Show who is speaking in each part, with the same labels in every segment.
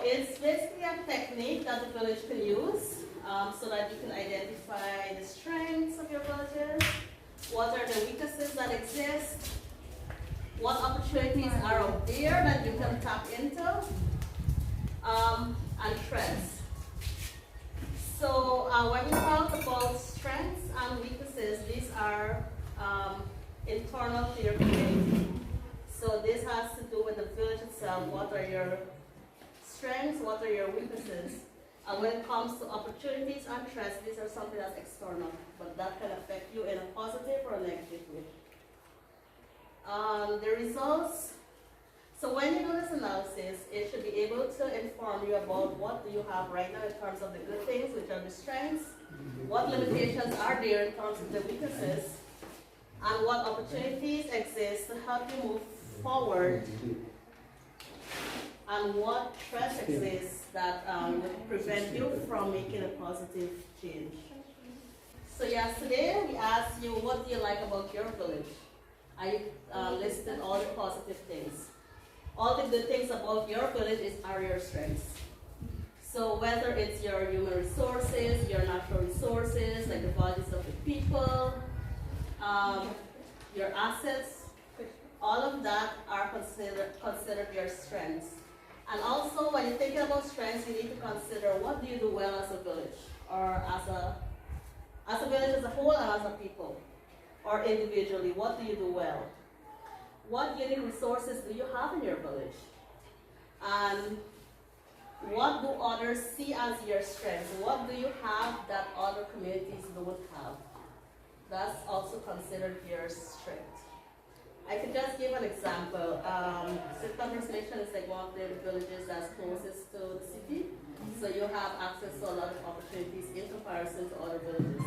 Speaker 1: it's basically a technique that the village can use so that you can identify the strengths of your villages, what are the weaknesses that exist, what opportunities are out there that you can tap into, and trends. So when we talk about strengths and weaknesses, these are internal to your community. So this has to do with the village itself. What are your strengths? What are your weaknesses? And when it comes to opportunities and trends, these are something that's external, but that can affect you in a positive or a negative way. The results. So when you do this analysis, it should be able to inform you about what do you have right now in terms of the good things, which are the strengths, what limitations are there in terms of the weaknesses, and what opportunities exist to help you move forward, and what threats exist that would prevent you from making a positive change. So yesterday we asked you, what do you like about your village? I listed all the positive things. All the good things about your village are your strengths. So whether it's your human resources, your natural resources, like the values of the people, your assets, all of that are considered your strengths. And also, when you're thinking about strengths, you need to consider what do you do well as a village, or as a village as a whole and as a people, or individually, what do you do well? What unique resources do you have in your village? And what do others see as your strengths? What do you have that other communities don't have? That's also considered your strength. I could just give an example. Cuthbert Nation is like one of the villages that's closest to the city. So you have access to a lot of opportunities in comparison to other villages.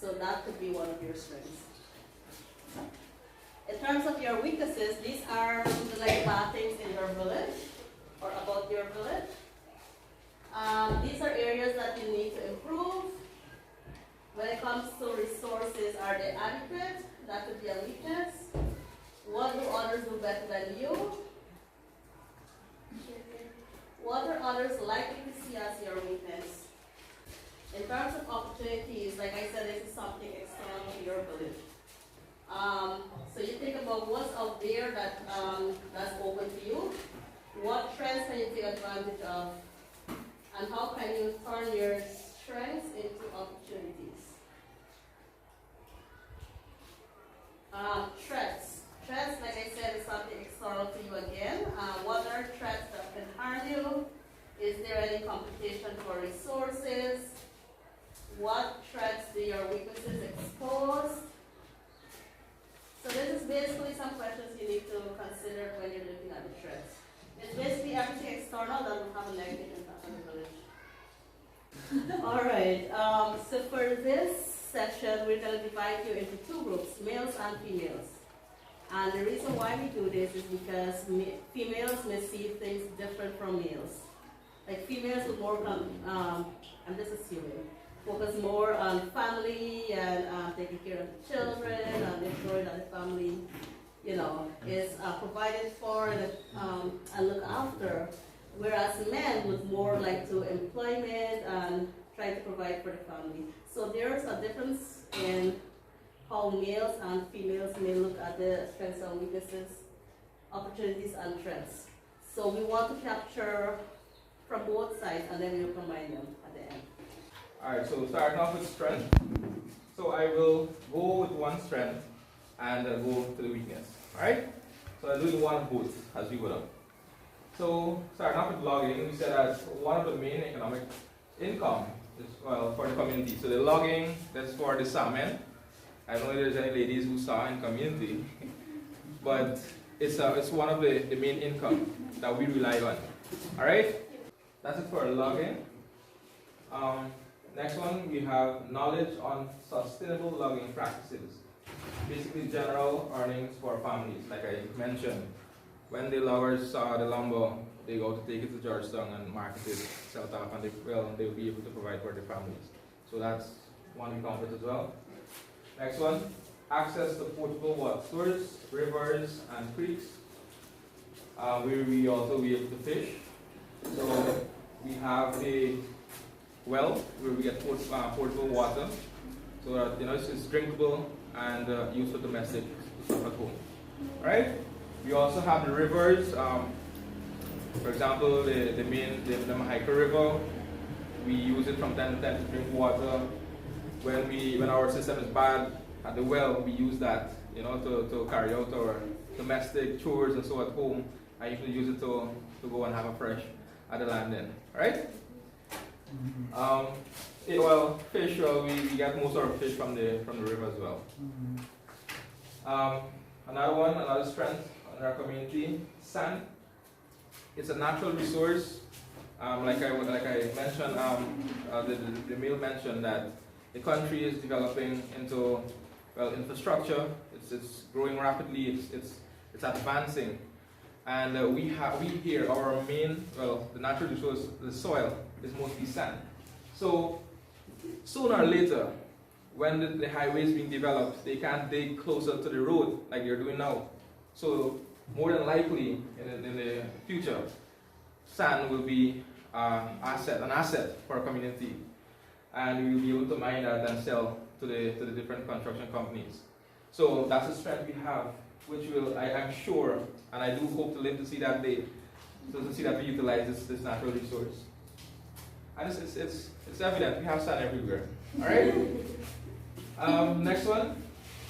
Speaker 1: So that could be one of your strengths. In terms of your weaknesses, these are like bad things in your village or about your village. These are areas that you need to improve. When it comes to resources, are they adequate? That could be a weakness. What do others do better than you? What are others likely to see as your weakness? In terms of opportunities, like I said, this is something external to your village. So you think about what's out there that that's open to you. What trends can you take advantage of? And how can you turn your strengths into opportunities? Threats. Threats, like I said, is something external to you again. What are threats that can harm you? Is there any competition for resources? What threats do your weaknesses expose? So this is basically some questions you need to consider when you're looking at the threats. It's basically everything external that will have a negative impact on the village. All right, so for this session, we're going to divide you into two groups, males and females. And the reason why we do this is because females may see things different from males. Like females would more, I'm just assuming, focus more on family and taking care of the children and ensuring that the family, is provided for and looked after. Whereas men would more like to employment and try to provide for the family. So there's a difference in how males and females may look at the strengths and weaknesses, opportunities and threats. So we want to capture from both sides and then we'll combine them at the end.
Speaker 2: Alright, so starting off with strength. So I will go with one strength and go to the weakness. Alright? So I'll do one of both as we go down. So starting off with logging, we said that one of the main economic income is for the community. So the logging, that's for the salmon. I don't know if there's any ladies who saw in community, but it's one of the main income that we rely on. Alright? That's it for logging. Next one, we have knowledge on sustainable logging practices. Basically general earnings for families, like I mentioned. When the loggers saw the lumber, they go to take it to Georgetown and market it, sell it off, and they'll be able to provide for their families. So that's one we count with as well. Next one, access to potable water sources, rivers, and creeks. Where we also be able to fish. So have a well where we get portable water, so that it's drinkable and used for domestic stuff at home. Right? We also have the rivers. For example, the Mahaica River. We use it from time to time to drink water. When our system is bad at the well, we use that to carry out our domestic chores and so at home. I usually use it to go and have a fresh at the landing. Right? Fish. Well, we get most of our fish from the river as well. Another strength in our community, sand. It's a natural resource. Like I mentioned, the mail mentioned that the country is developing into infrastructure. It's growing rapidly. It's advancing, and we here our main the natural resource, the soil, is mostly sand. So sooner or later, when the highway is being developed, they can't dig closer to the road like they're doing now. So more than likely in the future, sand will be an asset for our community, and we will be able to mine that and sell to the different construction companies. So that's a strength we have, which I'm sure, and I do hope to live to see that day, so to see that we utilize this natural resource. And it's evident we have sand everywhere. All right. Next one,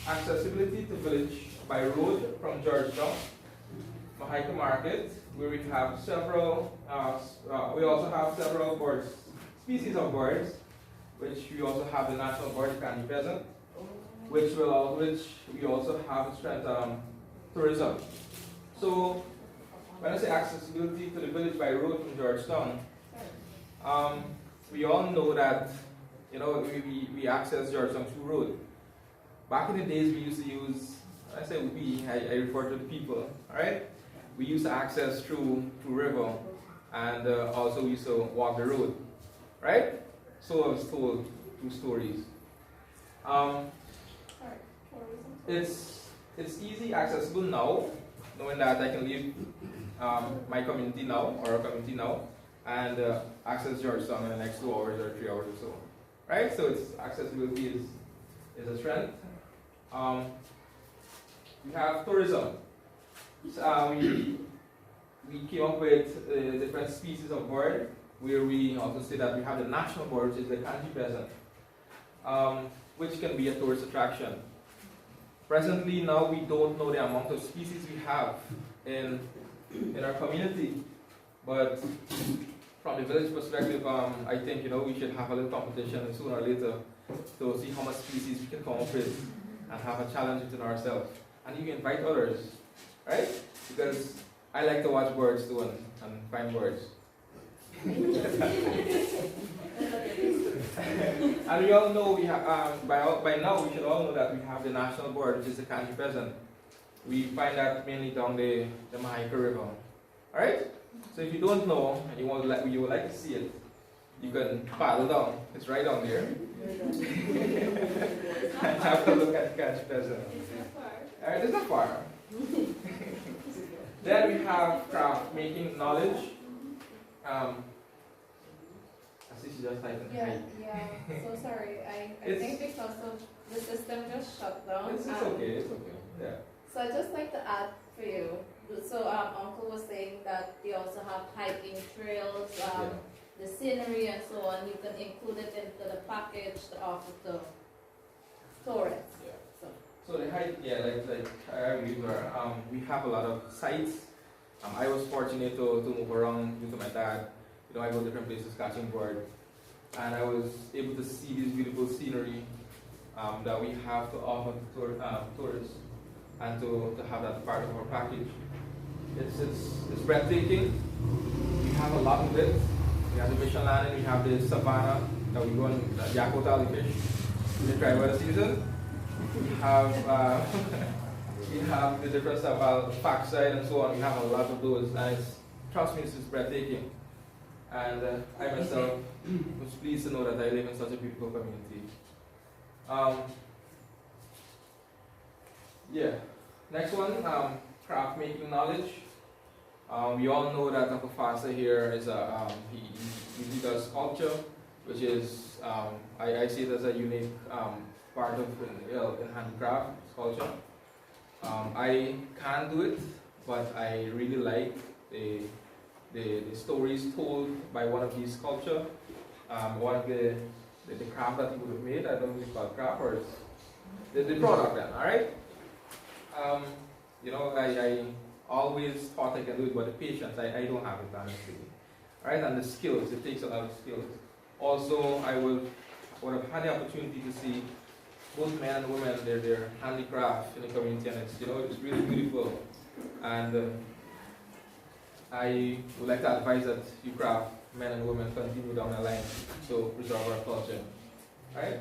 Speaker 2: accessibility to village by road from Georgetown, Mahaica Market, where we have several. We also have several species of birds, which we also have the national bird, the candy pheasant, which we also have strength tourism. So when I say accessibility to the village by road from Georgetown, we all know that we access Georgetown through road. Back in the days, we used to use. I say we. I refer to the people. All right. We used to access through river, and also we used to walk the road, right? So I was told two stories. It's easy accessible now, knowing that I can leave my community now or our community now, and access Georgetown in the next 2 hours or 3 hours or so, right? So it's accessibility is a strength. We have tourism. We came up with different species of bird, where we also say that we have the national bird, which is the kanji pheasant, which can be a tourist attraction. Presently, now we don't know the amount of species we have in our community, but from the village perspective, I think we should have a little competition sooner or later to see how much species we can come up with and have a challenge within ourselves, and you can invite others. Right? Because I like to watch birds too and find birds. And we all know we have by now we should all know that we have the national bird, which is the kanji pheasant. We find that mainly down the Mahaica River. Alright? So if you don't know and you would like to see it, you can paddle down. It's right down there. And have a look at the kanji pheasant. Alright, it's not far. Then we have craft making knowledge. I see she just typed in.
Speaker 3: Yeah. So sorry. I think because of the system just shut down.
Speaker 2: It's okay. Yeah.
Speaker 3: So I'd just like to add for you. So Uncle was saying that they also have hiking trails, the scenery and so on. You can include it into the package to offer to tourists.
Speaker 2: Yeah. So the hike, like I agree with her. We have a lot of sites. I was fortunate to move around with my dad. I go to different places catching bird, and I was able to see this beautiful scenery that we have to offer to tourists, and to have that part of our package. It's breathtaking. We have a lot of it. We have the mission land, and we have the savannah that we go and Yakota fish in the dry weather season. We have the different stuff about backside and so on. We have a lot of those, and trust me, it's breathtaking. And I myself was pleased to know that I live in such a beautiful community. Next one, craft making knowledge. We all know that Uncle Fasa here is he usually does sculpture, which is, I see it as a unique part of in handicraft, sculpture. I can't do it, but I really like the stories told by one of these sculpture. One of the craft that he would have made, I don't know if it's called craft or it's the product then, alright? I always thought I can do it, but the patience, I don't have it, honestly. Alright, and the skills, it takes a lot of skills. Also, I would have had the opportunity to see both men and women, their handicraft in the community, and it's really beautiful. And I would like to advise that you craft men and women continue down the line to preserve our culture. Alright?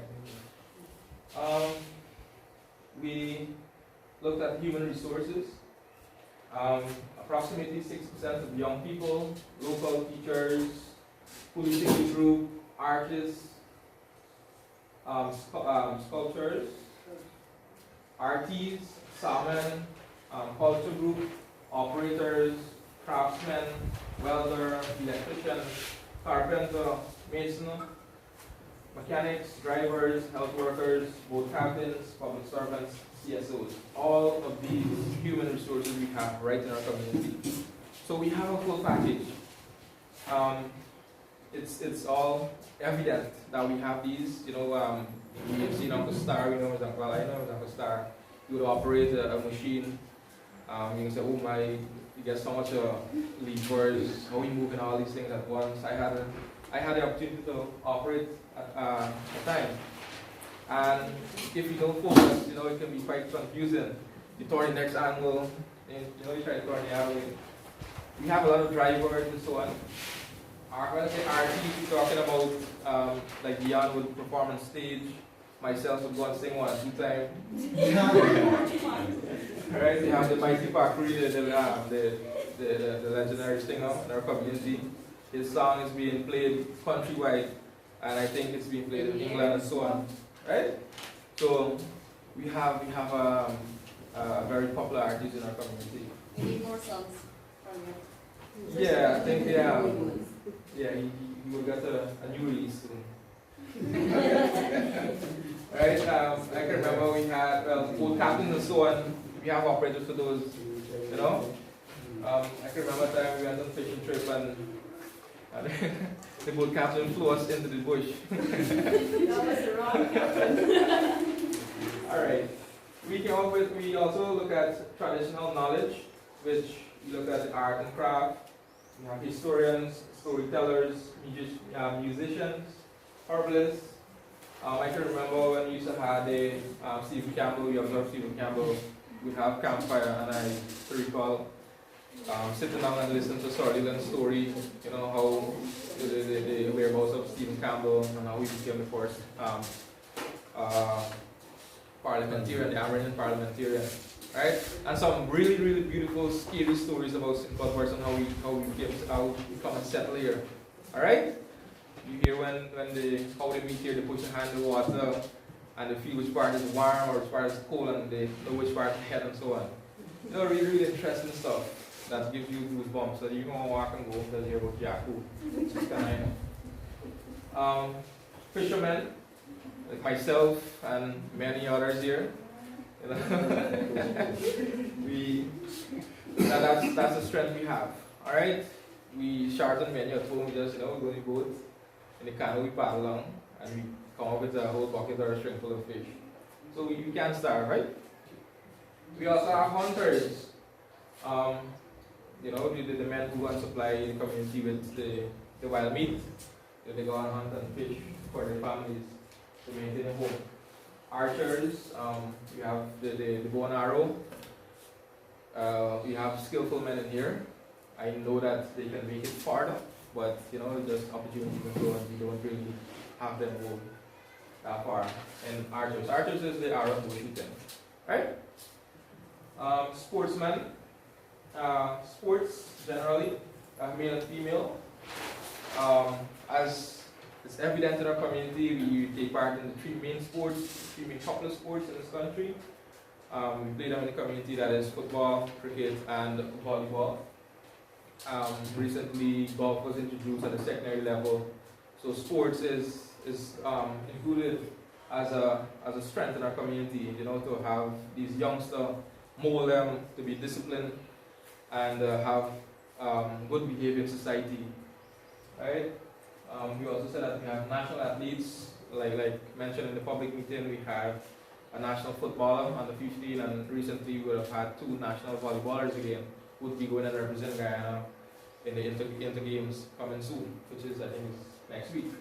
Speaker 2: We looked at human resources. Approximately 6% of young people, local teachers, politically group, artists, sculptors, artists, salmon, culture group, operators, craftsmen, welder, electrician, carpenter, mason, mechanics, drivers, health workers, boat captains, public servants, CSOs. All of these human resources we have right in our community. So we have a full package. It's all evident that we have these. We've seen Uncle Star, I know his Uncle Star. He would operate a machine. You can say, oh my, he gets so much levers, how he moving all these things at once. I had the opportunity to operate at a time. And if you don't focus, it can be quite confusing. You turn the next angle, and you try to turn the other way. We have a lot of drivers and so on. When I say RT, we're talking about like Dion would perform on stage, myself would go and sing 1 or 2 times. Alright, we have the mighty Pakuri, the legendary singer in our community. His song is being played countrywide, and I think it's being played in England and so on. Right? So we have a very popular artist in our community.
Speaker 1: We need more songs from you.
Speaker 2: Yeah, I think he will get a new release soon. Right? I can remember we had boat captains and so on. We have operators for those, I can remember a time we went on a fishing trip and the boat captain flew us into the bush.
Speaker 3: That was the wrong captain.
Speaker 2: Alright. We also look at traditional knowledge, which we look at art and craft. We have historians, storytellers, musicians, herbalists. I can remember when we used to have Stephen Campbell, we observed Stephen Campbell. We have campfire, and I recall sitting down and listening to Sutherland's story, how the whereabouts of Stephen Campbell and how he became the first parliamentarian, the American parliamentarian, right? And some really, really beautiful, scary stories about St. Cuthbert and how we come and settle here. All right? You hear how they meet here, they put your hand in the water, and they feel which part is warm or which part is cold, and they know which part is head and so on. Really, really interesting stuff that gives you goosebumps. So you can walk and go because you're about Yaku. Just kind of, fishermen, like myself and many others here. That's the strength we have. All right, we sharpen many at home. We just go in the boat, in the canoe we paddle along, and we come up with a whole bucket or a string full of fish. So you can't starve, right? We also have hunters. The men who go and supply the community with the wild meat. They go and hunt and fish for their families to maintain a home. Archers, we have the bow and arrow. We have skillful men in here. I know that they can make it farther, but just opportunity to go, and we don't really have them go that far. And archers. Archers is the arrow to shoot them. Right? Sportsmen. Sports generally, male and female. As it's evident in our community, we take part in the 3 main sports, 3 main popular sports in this country. We play them in the community, that is football, cricket, and volleyball. Recently, golf was introduced at the secondary level. So sports is included as a strength in our community, to have these youngsters, mold them to be disciplined and have good behavior in society, right? We also said that we have national athletes, like mentioned in the public meeting. We have a national footballer under 15, and recently we would have had 2 national volleyballers again who would be going and represent Guyana in the inter games coming soon, which is, I think, is next week.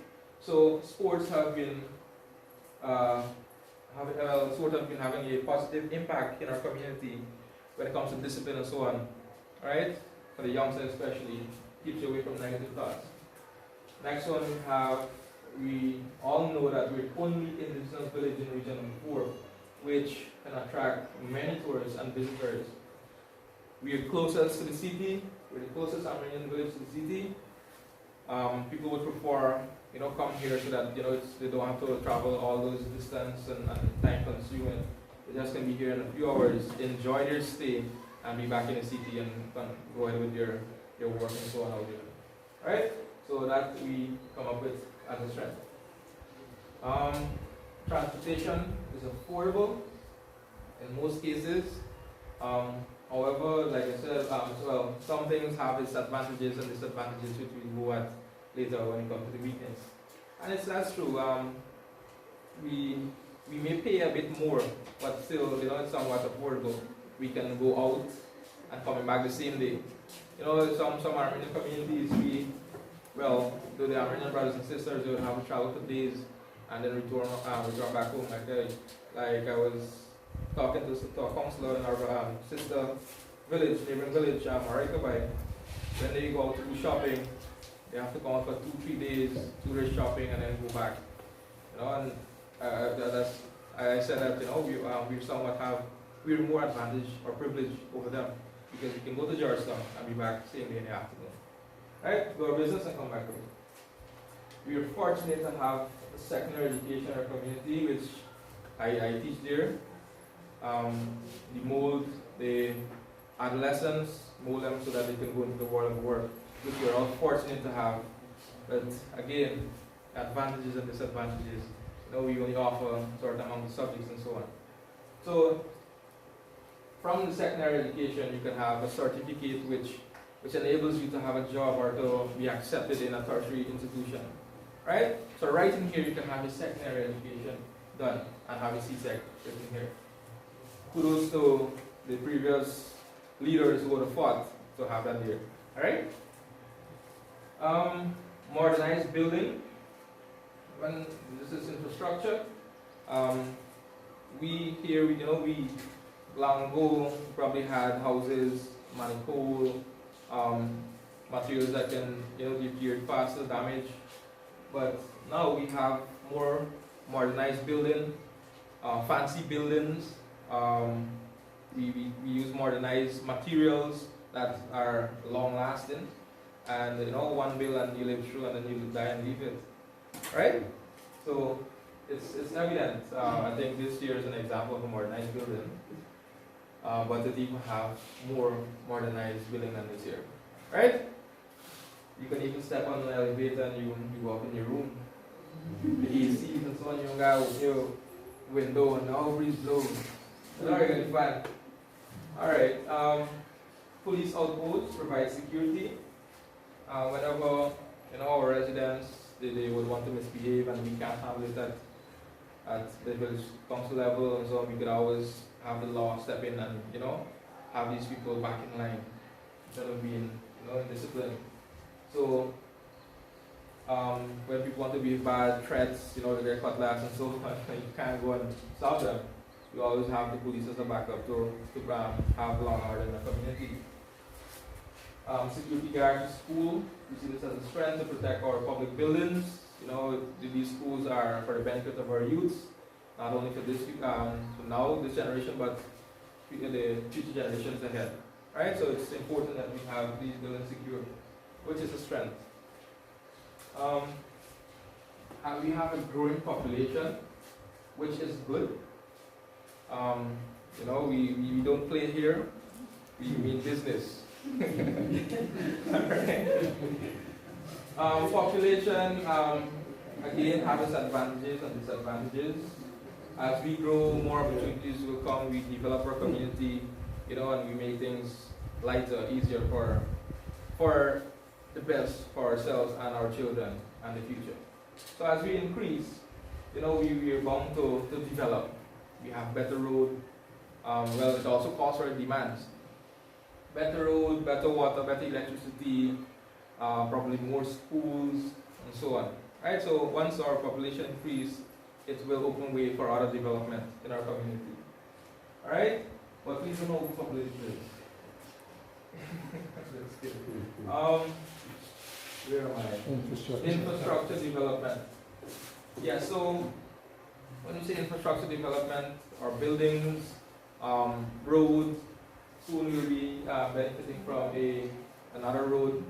Speaker 2: So sports have been sort of been having a positive impact in our community when it comes to discipline and so on, right? For the youngsters especially, keeps you away from negative thoughts. Next one we all know that we're only indigenous village in region number 4, which can attract many tourists and visitors. We are closest to the city, we're the closest Amerindian village to the city. People would prefer, come here so that, they don't have to travel all those distance and time consuming. They just can be here in a few hours, enjoy their stay, and be back in the city and go ahead with your work and so on out there. Right? So that we come up with as a strength. Transportation is affordable in most cases. However, like I said, some things have its advantages and disadvantages, which we go at later when it comes to the weakness. And that's true. We may pay a bit more, but still, it's somewhat affordable. We can go out and coming back the same day. Some Armenian communities, though the Armenian brothers and sisters, they would have to travel for days and then return back home. Like I was talking to a counselor in our sister village, neighboring village, Marika Bay. When they go out to do shopping, they have to come out for 2-3 days, 2 days shopping, and then go back. And I said that we somewhat we're more advantage or privilege over them because we can go to Georgetown and be back same day in the afternoon. Right? Do our business and come back home. We are fortunate to have a secondary education in our community, which I teach there. We mold the adolescents, mold them so that they can go into the world of work, which we are all fortunate to have. But again, advantages and disadvantages. We only offer certain amount of subjects and so on. So, from the secondary education, you can have a certificate which enables you to have a job or to be accepted in a tertiary institution. Right? So right in here, you can have your secondary education done and have a CSEC written here. Kudos to the previous leaders who would have fought to have that here. Alright? Modernized building. When this is infrastructure, we long ago probably had houses, manifold, materials that can deteriorate faster, damage. But now we have more modernized building, fancy buildings. We use modernized materials that are long lasting, and one build and you live through, and then you die and leave it. Right? So it's evident. I think this year is an example of a modernized building. But the people have more modernized building than this year. Right? You can even step on an elevator and you go up in your room. The AC and so on, you got your window and all breeze blows. It's already going to be fun. Alright. Police outposts provide security. Whenever our residents they would want to misbehave and we can't handle it at the village council level and so on, we could always have the law step in and have these people back in line instead of being in discipline. So when people want to be bad threats, they get cutlass and so on, you can't go and stop them. You always have the police as a backup to have law and order in the community. Security guards at school, we see this as a strength to protect our public buildings. These schools are for the benefit of our youths, not only for this this generation, but the future generations ahead. Right? So it's important that we have these buildings secure, which is a strength. And we have a growing population, which is good. We don't play here. We mean business. Alright. Population, again, has its advantages and disadvantages. As we grow, more opportunities will come. We develop our community, and we make things lighter, easier for the best for ourselves and our children and the future. So as we increase, we are bound to develop. We have better road. It also calls for demands. Better road, better water, better electricity, probably more schools, and so on. Right? So once our population increases, it will open way for other development in our community. All right? But please don't overpopulate this. Where am I? Infrastructure development. Yeah, so when you say infrastructure development, or buildings, roads, soon we'll be benefiting from another road,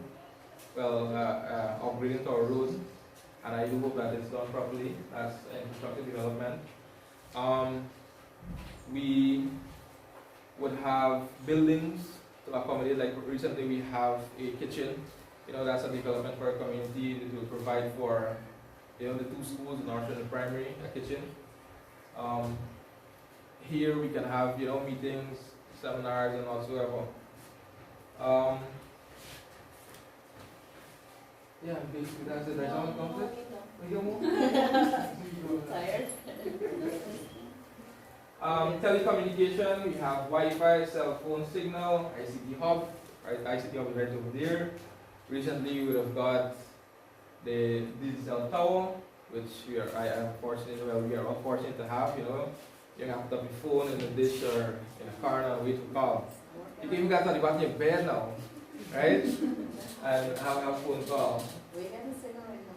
Speaker 2: upgrading to our road, and I do hope that it's done properly. That's infrastructure development. We would have buildings to accommodate, like recently we have a kitchen. That's a development for a community. It will provide for the 2 schools, North and Primary, a kitchen. Here we can have meetings, seminars, and whatsoever. Yeah, basically that's it. I don't know.
Speaker 1: Tired?
Speaker 2: Telecommunication, we have Wi-Fi, cell phone signal, ICT hub. Right, ICT hub is right over there. Recently, we would have got the digital tower, which we are all fortunate to have. You can have your phone in a dish or in a car and wait to call. You can even get on the your bed now, right? And have a phone call.
Speaker 1: We get the signal right now.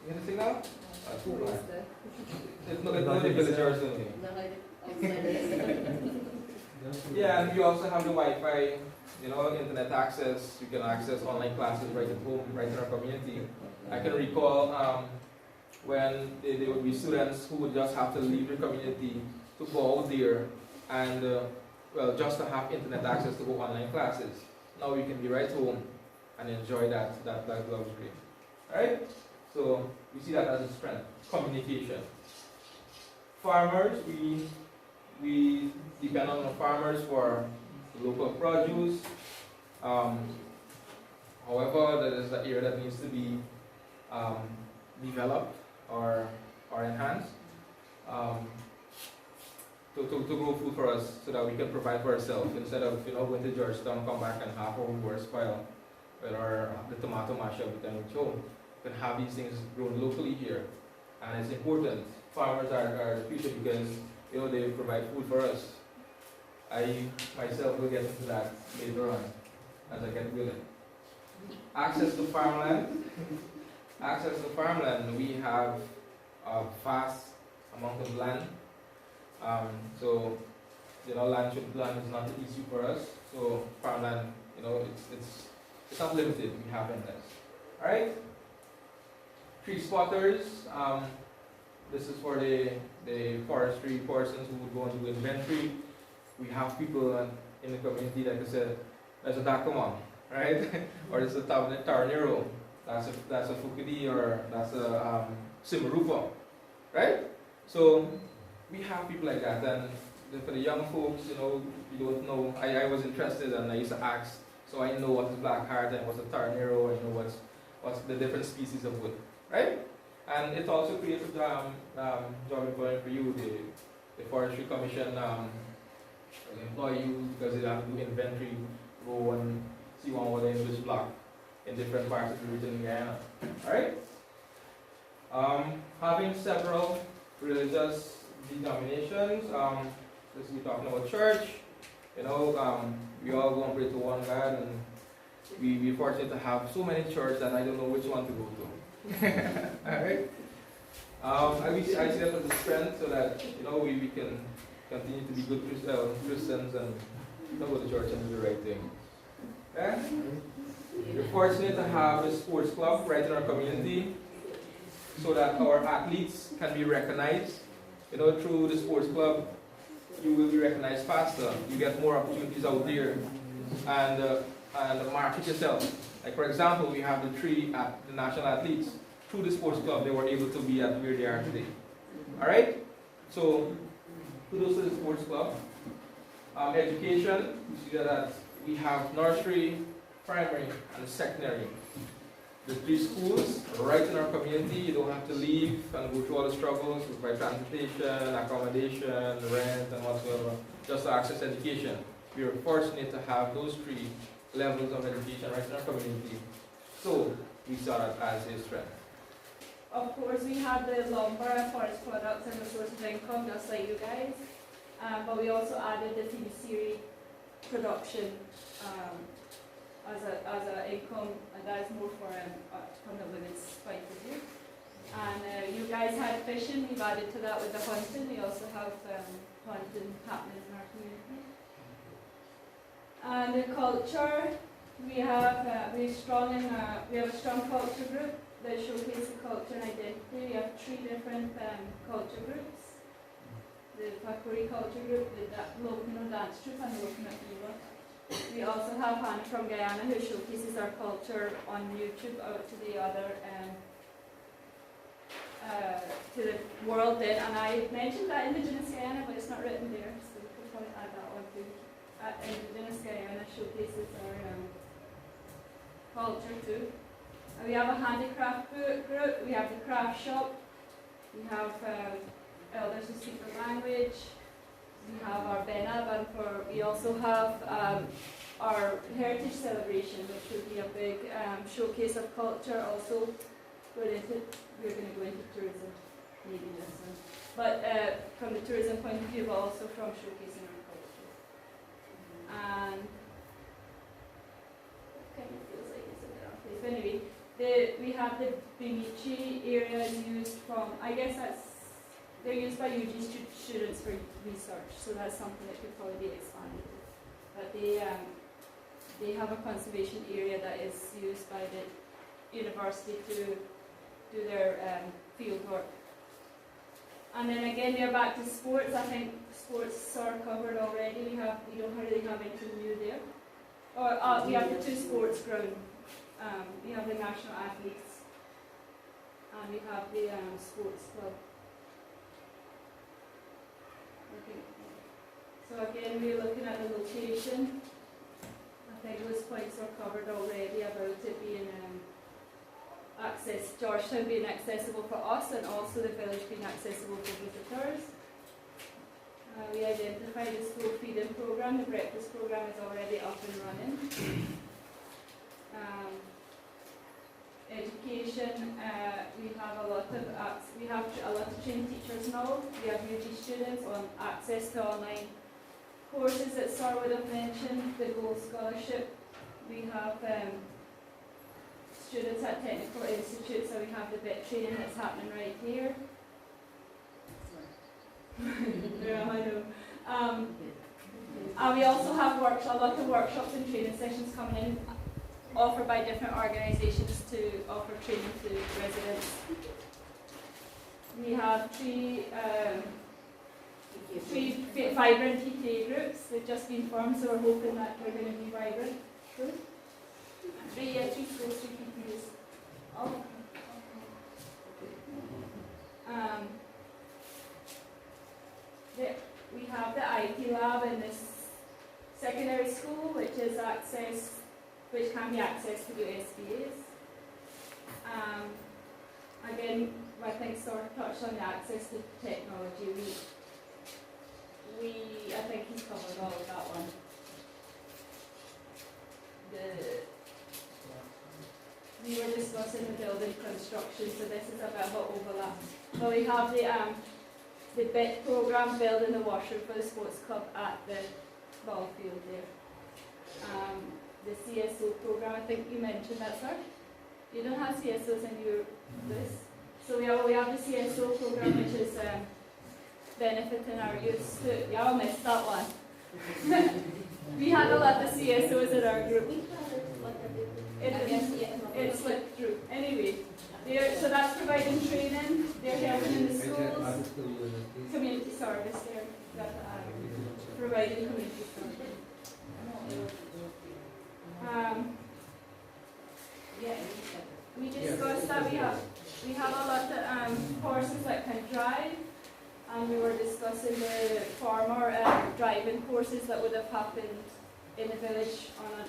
Speaker 2: You get the signal? That's cool, man. It's not
Speaker 1: No,
Speaker 2: the villagers only. Yeah, and we also have the Wi-Fi, internet access. You can access online classes right at home, right in our community. I can recall when there would be students who would just have to leave the community to go out there and, just to have internet access to go online classes. Now we can be right home and enjoy that luxury. Alright? So we see that as a strength. Communication. Farmers, we depend on the farmers for local produce. However, that is an area that needs to be developed or enhanced to grow food for us so that we can provide for ourselves instead of going to Georgetown, come back and half our work spoil or the tomato mashup with them at home. We can have these things grown locally here, and it's important. Farmers are the future because they provide food for us. I myself will get into that later on as I get willing. Access to farmland. Access to farmland. We have a vast amount of land. So land is not an issue for us. So farmland, it's not limited. We have in this. All right. Tree spotters. This is for the forestry persons who would go and do inventory. We have people in the community, like I said, there's a Dacoman, right? Or there's a Tarnero. That's a Fukidi, or that's a Simarupa, right? So we have people like that. And for the young folks, you don't know. I was interested and I used to ask, so I know what is blackheart and what's a Tarnero, and what's the different species of wood, right? And it also creates a job employment for you. The Forestry Commission will employ you because they have to do inventory, go and see what in which block in different parts of the region in Guyana. Alright? Having several religious denominations, this we're talking about church. We all go and pray to one God, and we're fortunate to have so many churches that I don't know which one to go to. Alright. I see that as a strength so that we can continue to be good Christians and go to church and do the right thing. Okay? We're fortunate to have a sports club right in our community so that our athletes can be recognized. Through the sports club, you will be recognized faster. You get more opportunities out there. And and market yourself. Like for example, we have the the national athletes. Through the sports club, they were able to be at where they are today. Alright? So, kudos to the sports club. Education, you see that we have nursery, primary, and secondary. The 3 schools right in our community. You don't have to leave and go through all the struggles with by transportation, accommodation, rent, and whatsoever, just to access education. We are fortunate to have those 3 levels of education right in our community. So we saw that as a strength.
Speaker 4: Of course, we have the lumber and forest products and the source of income, just like you guys. But we also added the TV series production as a income, and that is more from the women's point of view. And you guys had fishing, we've added to that with the hunting. We also have hunting happening in our community. And the culture, we have a strong culture group that showcases culture and identity. We have 3 different culture groups. The Pakuri culture group, the Lokino dance troupe, and the Lokino Iwa. We also have Hannah from Guyana who showcases our culture on YouTube out to the other to the world then. And I mentioned that Indigenous Guyana, but it's not written there, so we could probably add that one too. Indigenous Guyana showcases our culture too. And we have a handicraft group, we have the craft shop, we have elders who speak the language, we have our Benab, and we also have our heritage celebration, which would be a big showcase of culture. Also, we're going to go into tourism, maybe this one. But from the tourism point of view, but also from showcasing our culture. And it kind of feels like it's in the wrong place. But anyway, we have the Bimichi area used from, I guess they're used by UG students for research, so that's something that could probably be expanded. But they have a conservation area that is used by the university to do their field work. And then again, we're back to sports. I think sports are covered already. We don't really have anything new there. Or we have the 2 sports ground. We have the national athletes, and we have the sports club. Okay. So again, we're looking at the location. I think those points are covered already about it being Georgetown being accessible for us, and also the village being accessible for visitors. We identified the school feeding program. The breakfast program is already up and running. Education, we have a lot of trained teachers now. We have UG students on access to online courses that Sar would have mentioned, the Gold Scholarship. We have students at technical institutes, so we have the bit training that's happening right here. Yeah, I know. And we also have a lot of workshops and training sessions coming in, offered by different organisations to offer training to residents. We have three vibrant PTA groups. They've just been formed, so we're hoping that we're going to be vibrant. Three schools, 3 PTAs. Oh. We have the IT lab in this secondary school, which can be accessed through SBAs. Again, I think Sor touched on the access to technology. I think he's covered all of that one. We were discussing the building construction, so this is a bit of an overlap. But we have the BIT program, building the washroom for the sports club at the ball field there. The CSO program, I think you mentioned that, sir. You don't have CSOs in your list. So we have the CSO program, which is benefiting our youth. Y'all missed that one. We had a lot of CSOs in our group. It slipped through. Anyway, so that's providing training. They're helping in the schools. Community service there. Providing community service. that we have a lot of horses that can drive, and we were discussing the former driving courses that would have happened in the village on a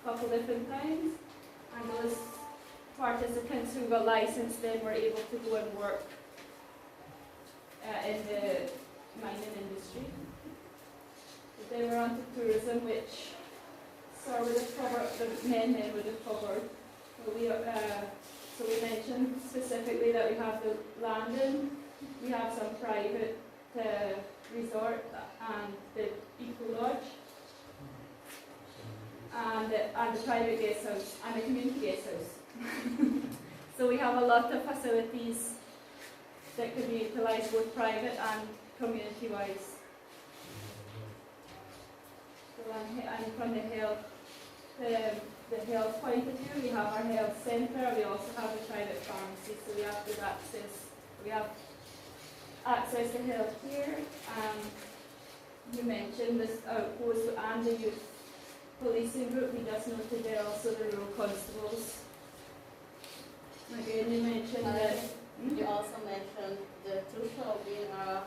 Speaker 4: couple different times, and those participants who got licensed then were able to go and work in the mining industry. But then we're on to tourism, which Sir would have covered, the men would have covered. So we mentioned specifically that we have the landing, we have some private resort and the eco lodge, and the private guest house and the community guest house. So we have a lot of facilities that could be utilised both private and community-wise. So and from the health point of view, we have our health centre, we also have the private pharmacy, so we have good access. We have access to health care. You mentioned this outpost and the youth policing group. We just noted there also the rural constables. Again, you mentioned that.
Speaker 1: You also mentioned the Tusha being a...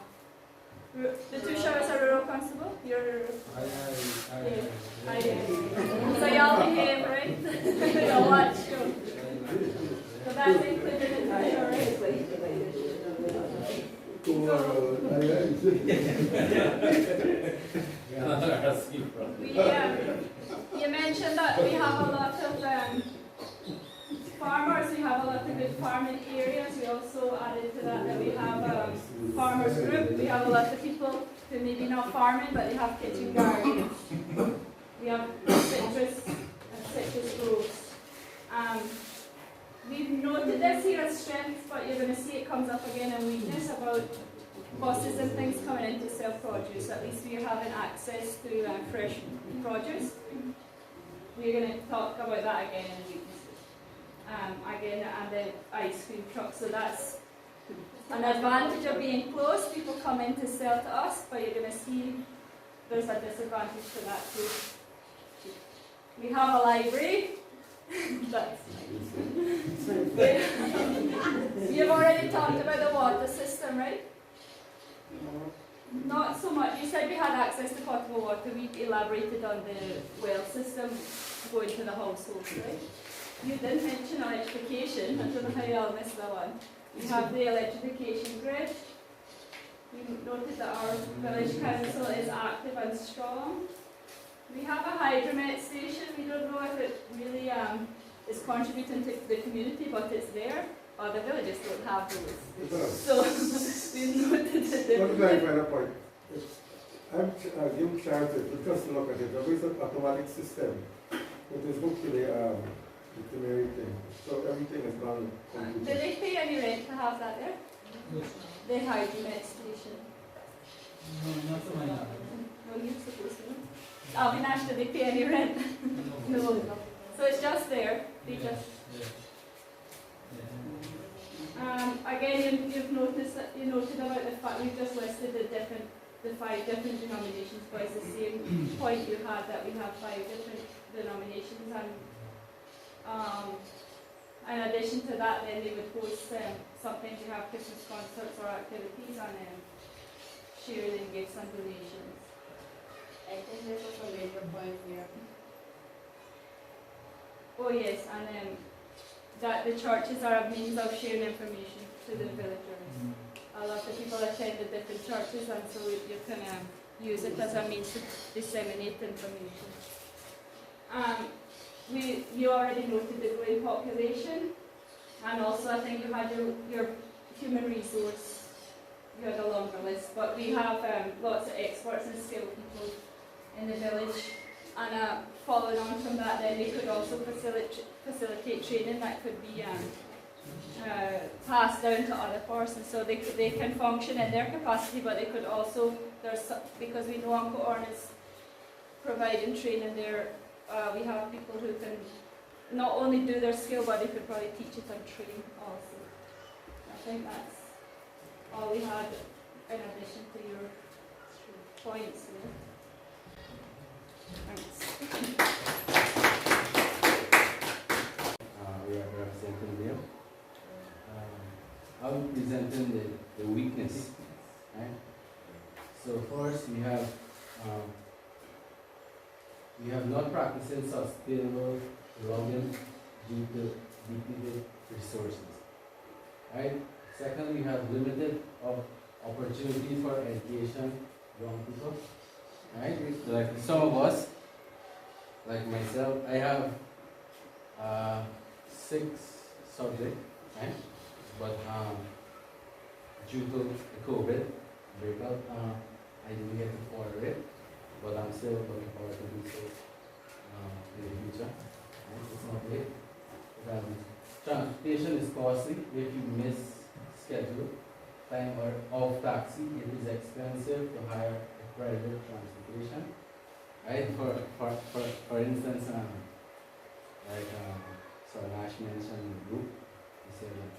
Speaker 4: The Tusha is a rural constable? I So y'all behave, right? You'll watch. So that's included in the Tusha, right? You mentioned that we have a lot of farmers, we have a lot of good farming areas. We also added to that we have a farmers group. We have a lot of people who maybe not farming, but they have kitchen gardens. We have citrus and citrus groves. We've noted this here as strength, but you're going to see it comes up again in weakness about buses and things coming into self-produce. At least we're having access to fresh produce. We're going to talk about that again in weaknesses. Again, and the ice cream truck. So that's an advantage of being close. People come in to sell to us, but you're going to see there's a disadvantage to that too. We have a library. That's nice. You've already talked about the water system, right? Not so much. You said we had access to potable water. We elaborated on the well system going to the households, right? You did mention electrification. I don't know how you all missed that one. We have the electrification grid. We noted that our village council is active and strong. We have a hydromet station. We don't know if it really is contributing to the community, but it's there. The villages don't have those. So we've noted that.
Speaker 5: One final point. I'm giving charity to just look at it. There is an automatic system. It is hooked to the thing. So everything is done.
Speaker 4: Do they pay any rent to have that there?
Speaker 6: Yes.
Speaker 4: The hydromet station.
Speaker 6: No, not to my knowledge.
Speaker 4: No, you're supposed to. Avinash, do they pay any rent? No. So it's just there. They just. Again, you've noticed that you noted about the fact we've just listed the 5 different denominations, but it's the same point you had that we have 5 different denominations, and in addition to that, then they would host sometimes you have Christmas concerts or activities, and sharing gifts and donations.
Speaker 1: I think this was a major point here.
Speaker 4: Oh yes, and that the churches are a means of sharing information to the villagers. A lot of people attend the different churches, and so you can use it as a means to disseminate information. You already noted the growing population, and also I think you had your human resource. You had a longer list, but we have lots of experts and skilled people in the village, and following on from that, then they could also facilitate training that could be passed down to other persons, so they can function in their capacity, but they could also, because we know Uncle Orn is providing training there, we have people who can not only do their skill, but they could probably teach it and train also. I think that's all we had in addition to your points there. Thanks.
Speaker 7: We are representing them.
Speaker 6: I'll be presenting the weakness. Right? So first we have not practicing sustainable logging due to depleted resources. Right? Second, we have limited opportunity for education young people. Right? Like some of us, like myself, I have 6 subjects, right? But due to the COVID breakout, I didn't get to follow it, but I'm still looking forward to do so in the future. Right? It's not late. Transportation is costly if you miss schedule time or off taxi. It is expensive to hire a private transportation. Right? For instance, like Sir Nash mentioned in the group, he said that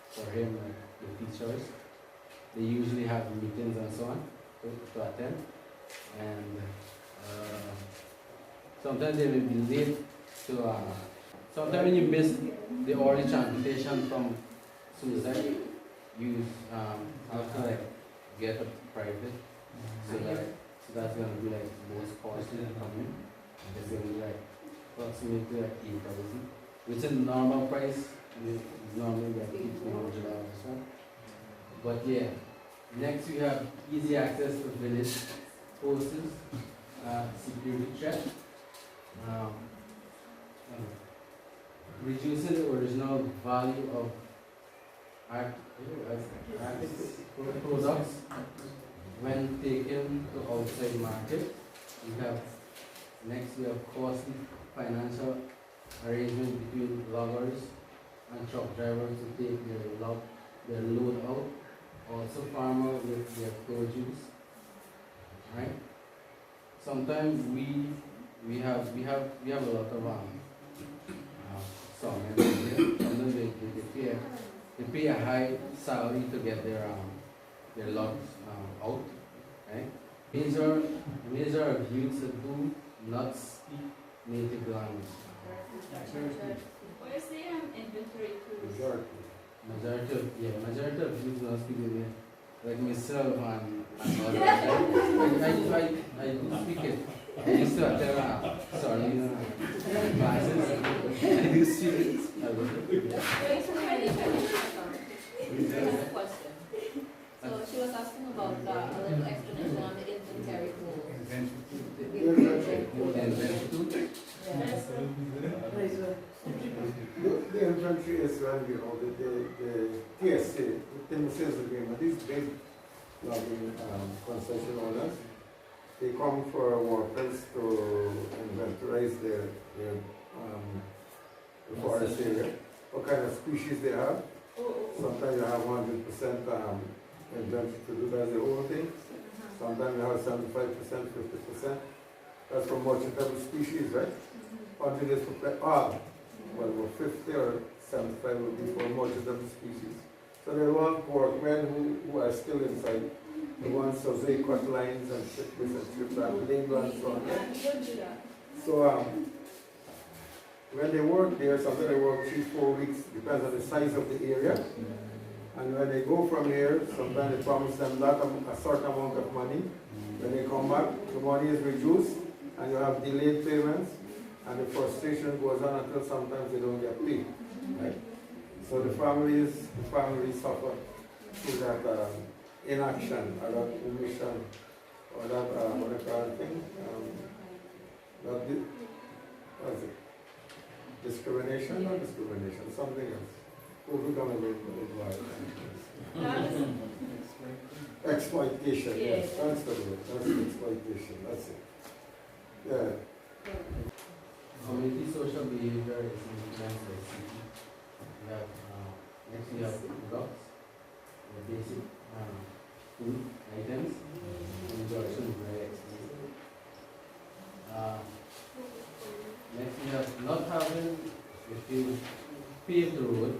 Speaker 6: for him, like the teachers, they usually have meetings and so on to attend, and sometimes they will be late to. Sometimes when you miss the early transportation from Suicide, you have to like get a private, so that's gonna be like most costly and coming. It's gonna be like approximately like 8,000, which in normal price is normally like $1,500 or so. But yeah, next we have easy access to village posts, security check, reducing the original value of products when taken to outside market. We have costly financial arrangement between loggers and truck drivers to take their load out. Also farmers with their produce. Right? Sometimes we have a lot of sawmills here. Sometimes they pay a high salary to get their logs out. Right? Major abuse do not speak native language.
Speaker 4: What is the inventory tools?
Speaker 6: Majority of youth not speak Indian. Like myself and others. I do speak it. I used to attend classes. I do speak it.
Speaker 3: So she was asking about a little explanation on the inventory tools.
Speaker 5: The inventory is when the TSA, the Timber Sales Agreement, these big logging concession owners, they come for workers to inventorize their forest area, what kind of species they have. Sometimes you have 100% inventory to do that's the whole thing. Sometimes you have 75%, 50%. That's for multiple species, right? 100 is for well, 50 or 75 will be for multiple species. So they want workmen who are still inside. They want survey cut lines and strip this and strip that, labor and so on. So when they work there, sometimes they work 3-4 weeks, depends on the size of the area. And when they go from here, sometimes they promise them a certain amount of money. When they come back, the money is reduced and you have delayed payments. And the frustration goes on until sometimes they don't get paid, right? So the families suffer through that inaction or that omission or that what I call thing, what's it? Discrimination or discrimination, something else. We'll become a bit exploitation. Yes, that's the word. That's exploitation. That's it. Yeah.
Speaker 6: Community social behavior is influenced by city. Next we have blocks, the basic food items, and also very expensive. Next we have not having a paved road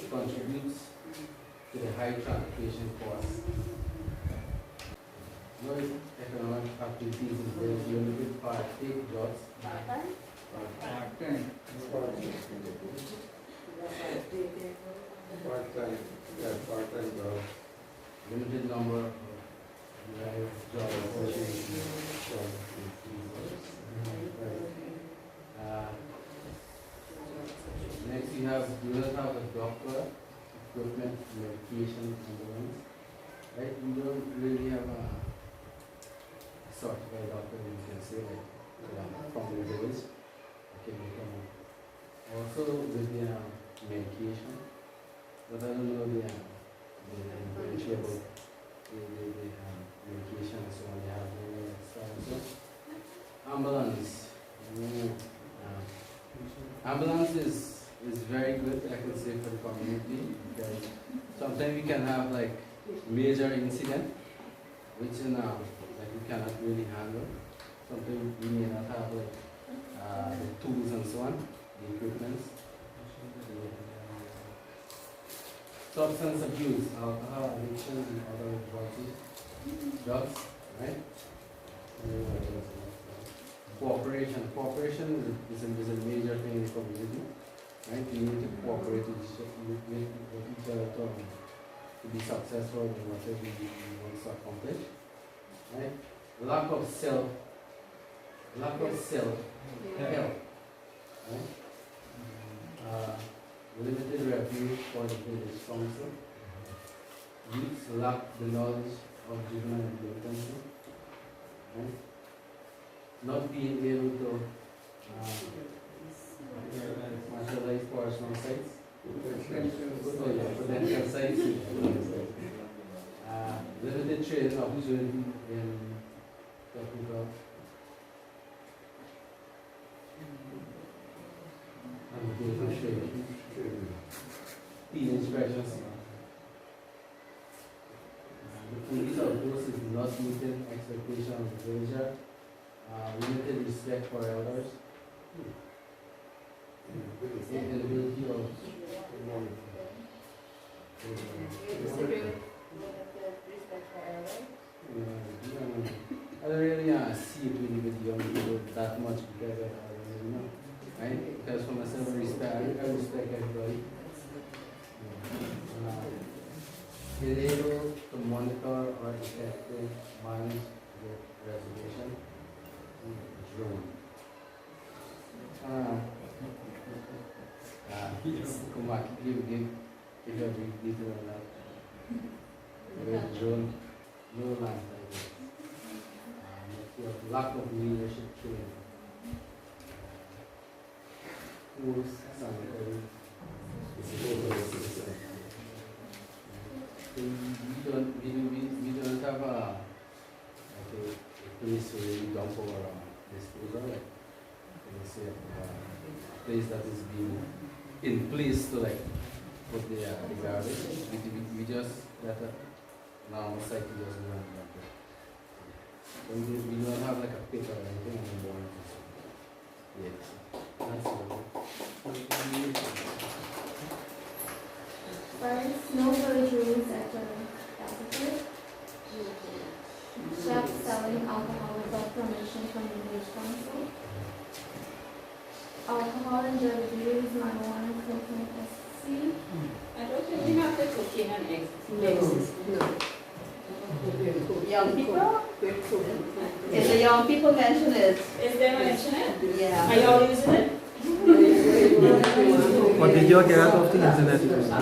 Speaker 6: contributes to the high transportation costs. Noise economic activities is very limited partake jobs.
Speaker 5: Part-time, yeah, part-time job.
Speaker 6: Limited number of job opportunities. Uh, Next you have, do not have a doctor, equipment, medication, ambulance. Right? You don't really have a certified doctor, you can say, like from the village. Okay, become also with the medication, but I don't know the information about the medication and so on. They have the stuff. So ambulance. Ambulance is very good, I can say, for the community, because sometimes we can have like major incident which in like we cannot really handle. Sometimes we may not have like the tools and so on, the equipment. Substance abuse, alcohol addiction, and other drugs, right? Cooperation is a major thing in the community, right? You need to cooperate with each other to be successful in whatever you want to accomplish, right? Lack of self help, right? Limited revenue for the village council. Youths lack the knowledge of juvenile delinquency, right? Not being able to materialize personal sites, potential sites, limited training opportunity in technical and business training, teenage pregnancy. The police outpost is not meeting expectations of the villager. Limited respect for elders. Inability of
Speaker 3: Respect for elders.
Speaker 6: I don't really see it really with young people that much because I don't know, right? Because for myself, I respect everybody. Is able to monitor or effectively manage the reservation. Drone. Come back, give a brief detail on that. With drone, no land like this. Lack of leadership training. Schools, sanitary. We don't have a place where we dump our disposal, like say a place that is being in place to like put the garbage. We just let a normal site to just run dump it. So we don't have like a pit or anything anymore. Yeah, that's all.
Speaker 7: First, no village rules at the capital. Shops selling alcohol without permission from the village council. Alcohol and drug abuse, marijuana, cocaine, ecstasy.
Speaker 8: I don't think we have the cocaine and ecstasy.
Speaker 1: No. Young people? Is the young people mention it?
Speaker 4: Is there mention it?
Speaker 1: Yeah.
Speaker 4: Are y'all using it?
Speaker 9: What did you get out of the internet?
Speaker 1: I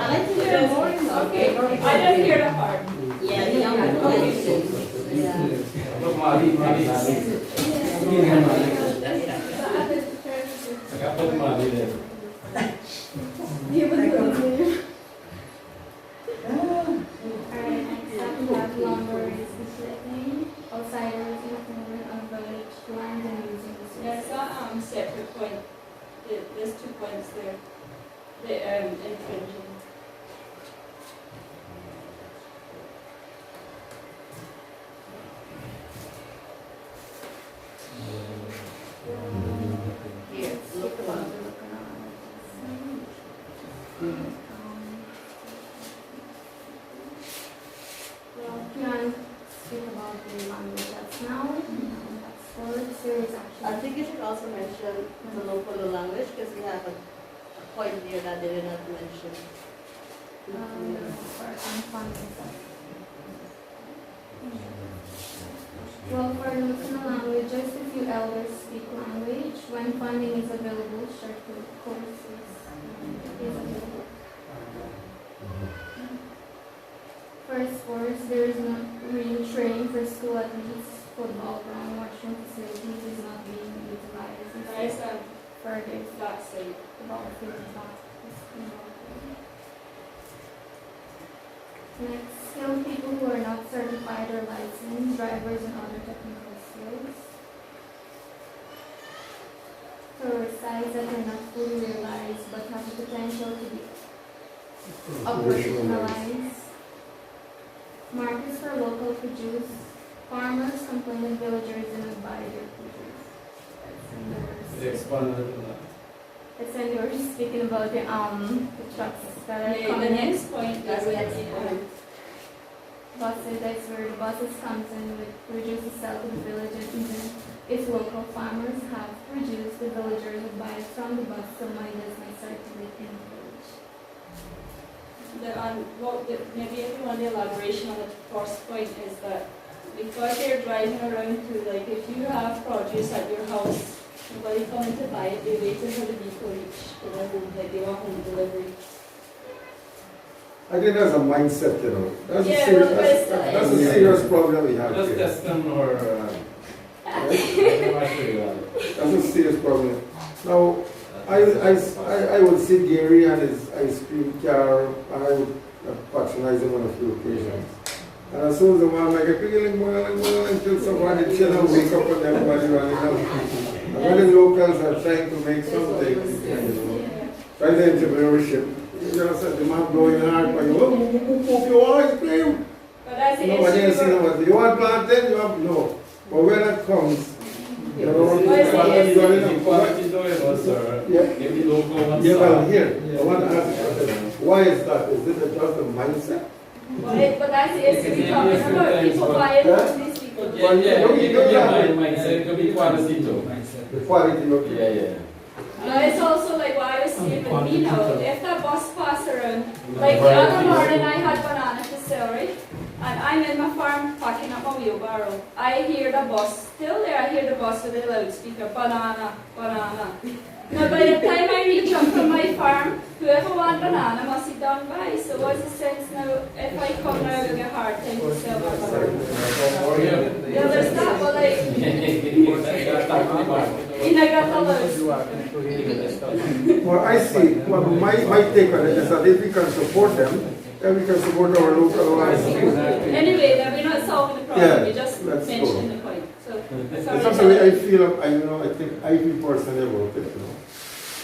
Speaker 1: like to hear more.
Speaker 4: Okay, I didn't hear that part.
Speaker 1: Yeah, the young people mention it. Yeah.
Speaker 7: Alright, next up we have lumber is thing. Outsiders moving on village land and using the
Speaker 4: There's
Speaker 7: sources.
Speaker 4: a separate point. There's 2 points there. The infringing.
Speaker 1: Here, look about it.
Speaker 7: Well, can speak about the language that's now. That's for serious
Speaker 1: I
Speaker 7: action.
Speaker 1: think you should also mention the local language because we have a point here that they did not mention.
Speaker 7: Well, for the listener languages, if you elders speak language, when funding is available, short course is available. For sports, there is no real training for school athletes. Football ground washing facilities is not being utilized.
Speaker 4: Nice and
Speaker 7: Further,
Speaker 4: flat side.
Speaker 7: about 50 blocks. Next, skilled people who are not certified or licensed, drivers and other technical skills. For sites that are not fully realized but have the potential to be operationalized. Markets for local produce. Farmers complaining villagers do not buy their produce. It's when you were speaking about the trucks that are
Speaker 4: The
Speaker 7: coming in.
Speaker 4: next point is
Speaker 7: That's
Speaker 4: that
Speaker 7: buses, that's where the buses comes in with produce to sell to the villagers, and then if local farmers have produce, the villagers will buy it from the bus, so money does not circulate in the village.
Speaker 4: maybe if you want the elaboration on the first point is that because they're driving around to, like, if you have produce at your house, nobody coming to buy it, they wait until the vehicle reach to their home, like they want home delivery.
Speaker 5: I think that's a mindset, you know. That's
Speaker 4: Yeah,
Speaker 5: a serious,
Speaker 4: well, but it's still-
Speaker 5: that's a serious problem we have
Speaker 6: Just
Speaker 5: here.
Speaker 6: test them or,
Speaker 5: Right?
Speaker 6: that's
Speaker 5: That's a serious problem. Now, I would see Gary and his ice cream car, and I would patronize him on a few occasions. And as soon as the man like a piggling, until somebody chill and wake up and everybody running out. And when the locals are trying to make something, you know, try the entrepreneurship, you know, so the man blowing hard for you, oh, you want ice cream?
Speaker 4: But that's the
Speaker 5: Nobody else
Speaker 4: issue.
Speaker 5: knows. You want plantain? You have no. But when that comes, you know,
Speaker 4: Well, it's the issue.
Speaker 6: quality though, you know, sir.
Speaker 5: Yeah.
Speaker 6: Maybe local ones.
Speaker 5: Yeah, well, here, I want to ask you, why is that? Is it just a mindset?
Speaker 4: But that's the issue we're talking about, people buying from these people.
Speaker 6: Yeah, yeah, it could be a mindset, it could be quality too.
Speaker 5: The quality of
Speaker 6: Yeah, yeah.
Speaker 4: No, it's also like what I was saying with me now. If that bus pass around, like the other morning I had banana to sell, right? And I'm in my farm packing up my wheelbarrow. I hear the bus, still there, I hear the bus with the loudspeaker, banana, banana. Now by the time I reach up from my farm, whoever wants banana must sit down by. So what's the sense now if I come now with a hard time to sell my banana? You understand? But like, in a got
Speaker 5: Well, I see, well, my take on it is that if we can support them, then we can support our local ones.
Speaker 4: Anyway, then we're not solving the problem,
Speaker 5: Yeah,
Speaker 4: we just
Speaker 5: let's go.
Speaker 4: mentioned the point. So,
Speaker 5: It's
Speaker 4: sorry.
Speaker 5: something I feel, I feel personally about it, you know.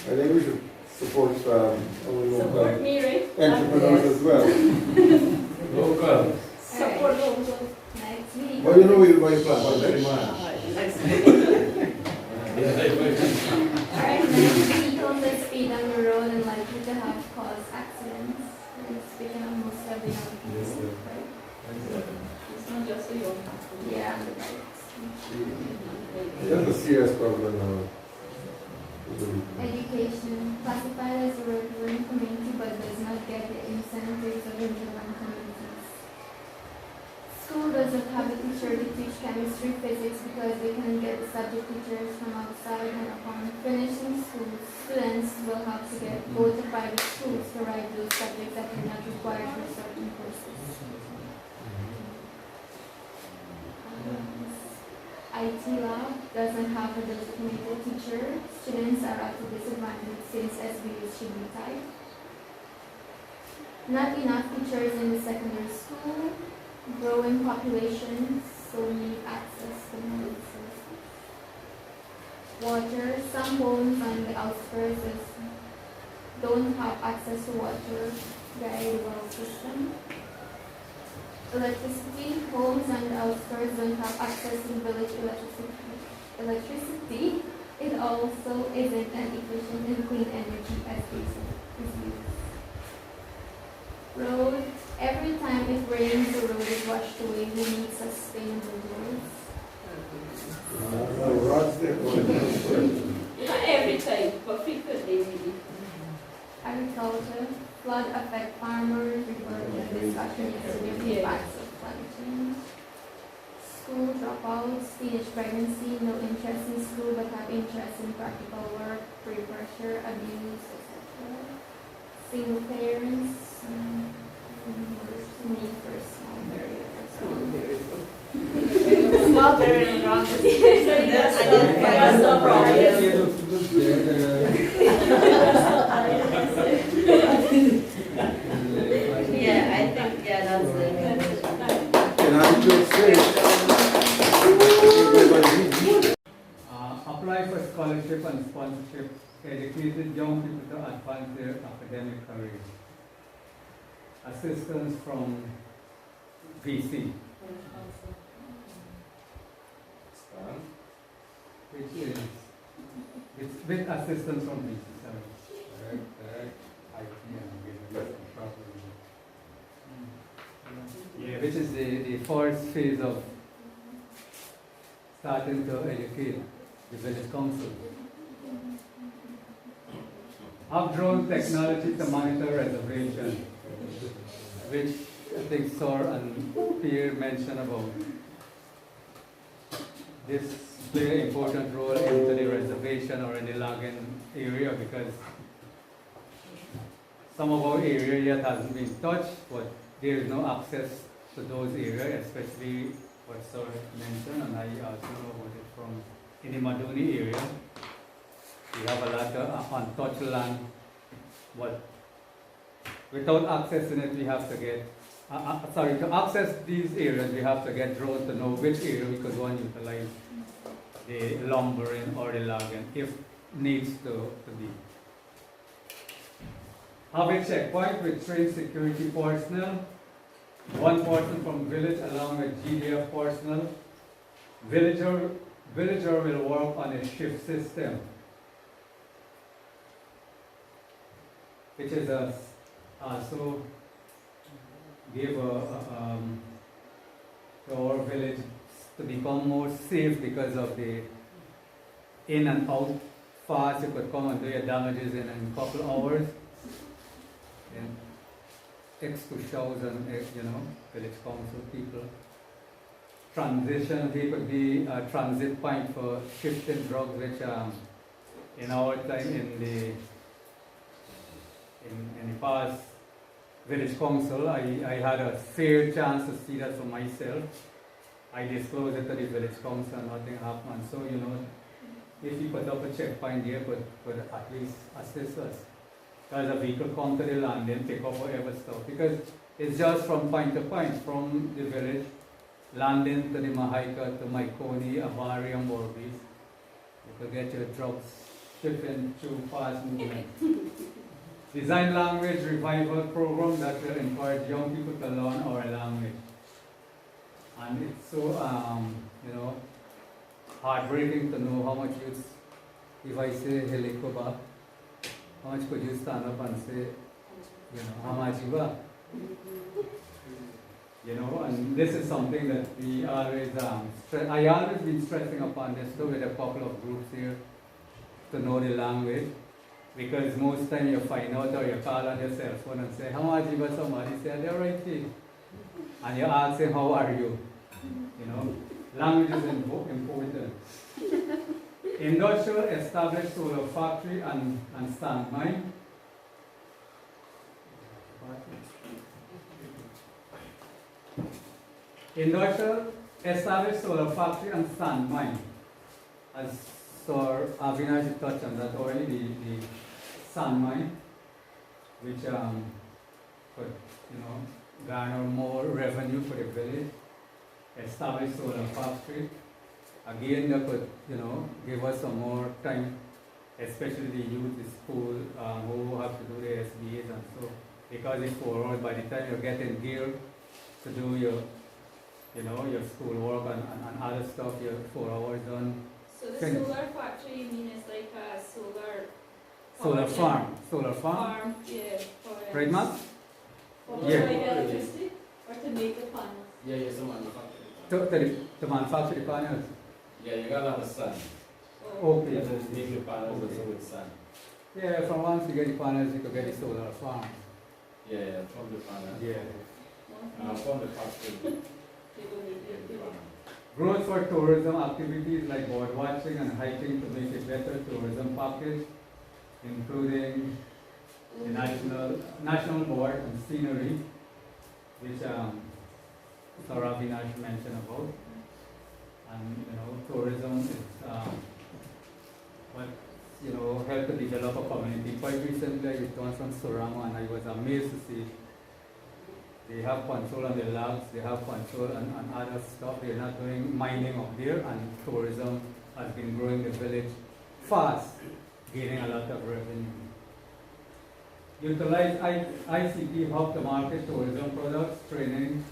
Speaker 5: I think we should support our local
Speaker 4: Support me, right?
Speaker 5: entrepreneurs as well.
Speaker 6: Local.
Speaker 4: Support local.
Speaker 7: Next week.
Speaker 5: But you know we'll buy plants next month.
Speaker 7: Alright, many vehicles that speed on the road and likely to have caused accidents. We're speaking of most of the young people, right?
Speaker 4: It's not just a young couple.
Speaker 7: Yeah, on the bikes.
Speaker 5: That's a serious problem now.
Speaker 7: Education, classified as a rural community but does not get the incentives of inland communities. School does not have a teacher to teach chemistry, physics because they can get the subject teachers from outside, and upon finishing school, students will have to go to private schools to write those subjects that are not required for certain courses. IT lab doesn't have a designated teacher. Students are at a disadvantage since SBUs should be tight. Not enough teachers in the secondary school. Growing populations, so need access to more resources. Water, some homes on the outskirts don't have access to water via the well system. Electricity, homes on the outskirts don't have access to village electricity. It also isn't an efficient and clean energy as is used. Road, every time it rains, the road is washed away. We need sustainable roads.
Speaker 4: Not every time, but frequently maybe.
Speaker 7: Agriculture, Flood affect farmers, we were in a discussion yesterday on the impacts of climate change. School dropouts, teenage pregnancy, no interest in school but have interest in practical work, peer pressure, abuse, etc. Single parents, need for a small barrier.
Speaker 3: Small barrier wrong.
Speaker 1: That's no problem. Yeah, I think, yeah, that's it.
Speaker 5: Can I just say,
Speaker 10: apply for scholarship and sponsorship, educated young people to advance their academic careers. Assistance from VC, which is with assistance from VC. Sorry. Yeah, which is the first phase of starting to educate the village council. Have drone technology to monitor reservation, which I think Sor and Pierre mentioned about. This play an important role into the reservation or in the lagging area because some of our area yet hasn't been touched, but there is no access to those areas, especially what Sir mentioned, and I also know about it from in the Maduni area. We have a lot of untouched land, but without accessing it, we have to get, to access these areas, we have to get drones to know which area we could go and utilize the lumbering or the logging, if needs to be. Have a checkpoint with trained security personnel, one person from village along with GDF personnel. Villager will work on a shift system, which is also give to our village to become more safe because of the in and out fast. You could come and do your damages in a couple hours. And extra shows and village council people. Transition, he could be a transit point for shifting drugs, which in our time in the past village council, I had a fair chance to see that for myself. I disclosed it to the village council and nothing happened. So if you put up a checkpoint here, could at least assist us. Because a vehicle come to the landing, pick up whatever stuff. Because it's just from point to point, from the village, landing to the Mahaika, to Maikoni, Avari and Borbis. You could get your drugs shipping through fast movement. Design language revival program that will encourage young people to learn our language. And it's so, heartbreaking to know how much youth, if I say Helikoba, how much could you stand up and say, how much you are? And this is something that we always, I always been stressing upon this too with a couple of groups here to know the language. Because most time you find out or you call on your cell phone and say, how much you got somebody say, they're right here. And you ask them, how are you? Language is important. Industrial established solar factory and sand mine. Industrial established solar factory and sand mine. As Sir Avinash touched on that already, the sand mine, which could garner more revenue for the village. Establish solar factory. Again, that could, give us some more time, especially the youth, the school, who have to do the SBAs and so, because it's 4 hours, by the time you're getting gear to do your, your school work and other stuff, you're 4 hours done.
Speaker 4: So the solar factory, you mean it's like a
Speaker 10: solar farm. Solar farm?
Speaker 4: Yeah.
Speaker 10: Right, Matt?
Speaker 4: For
Speaker 10: Yeah.
Speaker 4: like electricity or to make the panels?
Speaker 6: Yeah, so manufacturing.
Speaker 10: To manufacture the panels?
Speaker 6: Yeah, you gotta have a sun.
Speaker 10: Okay.
Speaker 6: You have to make the panels also with sun.
Speaker 10: Yeah, from once you get the panels, you could get the solar farm.
Speaker 11: Yeah, from the finance.
Speaker 10: Yeah.
Speaker 11: From the factory.
Speaker 10: Growth for tourism activities like board watching and hiking to make a better tourism package, including the national board and scenery, which Sarah Vinash mentioned about. And tourism is what help to develop a community. Quite recently I returned from Soramo and I was amazed to see they have control on the labs, they have control on other stuff. They're not doing mining up there, and tourism has been growing the village fast, gaining a lot of revenue. Utilize ICT hub to market tourism products, training,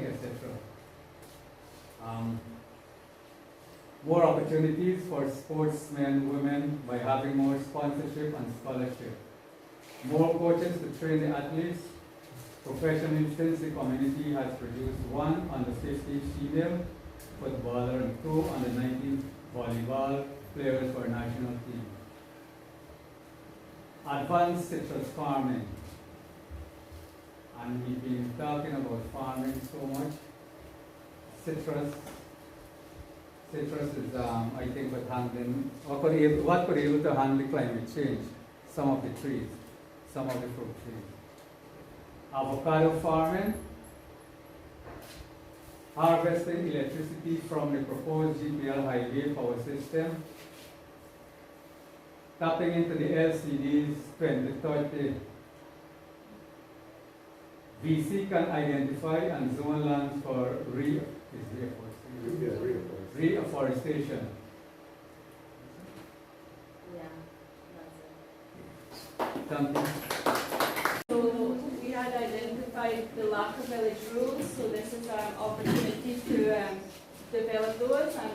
Speaker 10: etc. More opportunities for sportsmen, women by having more sponsorship and scholarship. More coaches to train the athletes. Professionally, since the community has produced 1 under 50 female footballer and 2 under 19 volleyball players for national team. Advanced citrus farming. And we've been talking about farming so much. Citrus is, I think, what could be able to handle climate change. Some of the trees, some of the fruit trees. Avocado farming, harvesting electricity from the proposed GPL highway power system, tapping into the LCDs 2030. VC can identify and zone lands for reforestation. Something.
Speaker 4: So we had identified the lack of village rules, so this is an opportunity to develop those and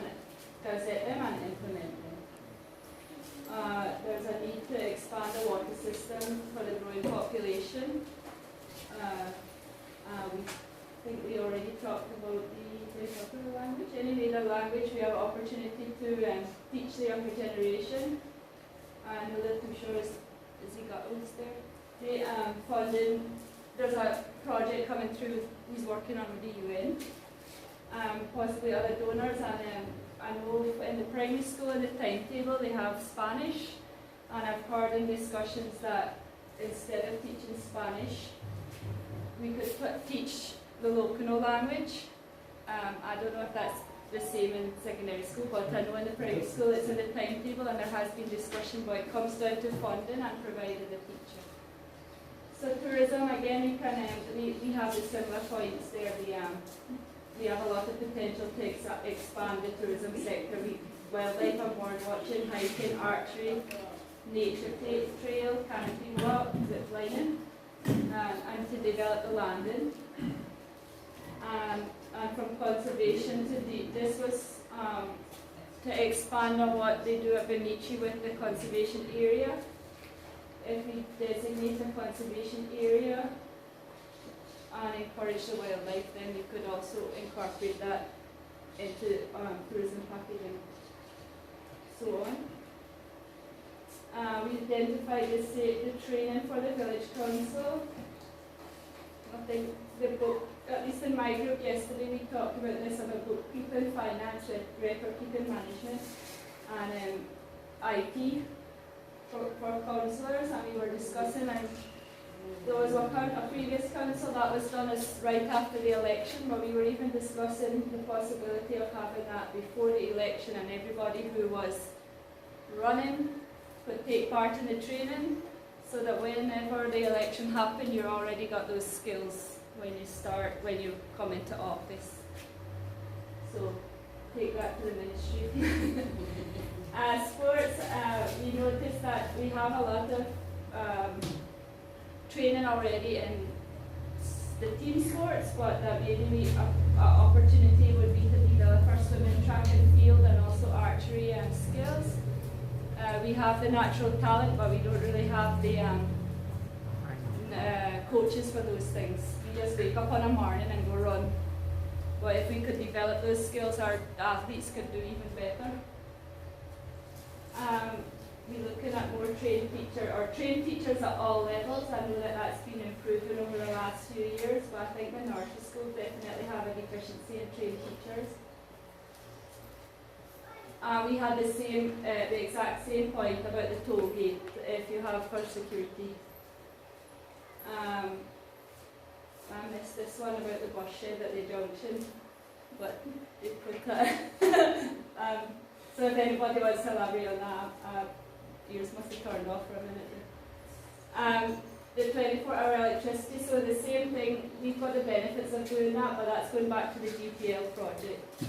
Speaker 4: gazette them and implement them. There's a need to expand the water system for the growing population. We think we already talked about the language. Anyway, the language, we have opportunity to teach the younger generation. I know that Tushar is he got who's there? They funding, there's a project coming through he's working on with the UN, possibly other donors, and I know in the primary school in the timetable they have Spanish, and I've heard in discussions that instead of teaching Spanish, we could teach the local language. I don't know if that's the same in secondary school, but I know in the primary school it's in the timetable and there has been discussion, but it comes down to funding and providing the teacher. So tourism, again, we have the similar points there. We have a lot of potential to expand the tourism sector. Wildlife and bird watching, hiking, archery, nature trail, canopy walk, zip lining, and to develop the landing. And from conservation to this was to expand on what they do at Benici with the conservation area. If we designate a conservation area and encourage the wildlife, then we could also incorporate that into tourism packaging, so on. We identified the training for the village council. I think the book, at least in my group yesterday, we talked about this, about bookkeeping, finance, record keeping management, and IT for councillors, and we were discussing, and there was a previous council that was done right after the election, but we were even discussing the possibility of having that before the election, and everybody who was running could take part in the training, so that whenever the election happened, you already got those skills when you come into office. So take that to the ministry. Sports, we noticed that we have a lot of training already in the team sports, but that maybe an opportunity would be to develop our swimming, track and field, and also archery and skills. We have the natural talent, but we don't really have the coaches for those things. We just wake up on a morning and go run. But if we could develop those skills, our athletes could do even better. we're looking at more trained teachers at all levels. I know that that's been improving over the last few years, but I think the North School definitely have a deficiency in trained teachers. We had the exact same point about the toll gate if you have for security. I missed this one about the bus shed at the junction, but they put that. So if anybody wants to elaborate on that, ears must have turned off for a minute. The 24-hour electricity, so the same thing, we've got the benefits of doing that, but that's going back to the GPL project,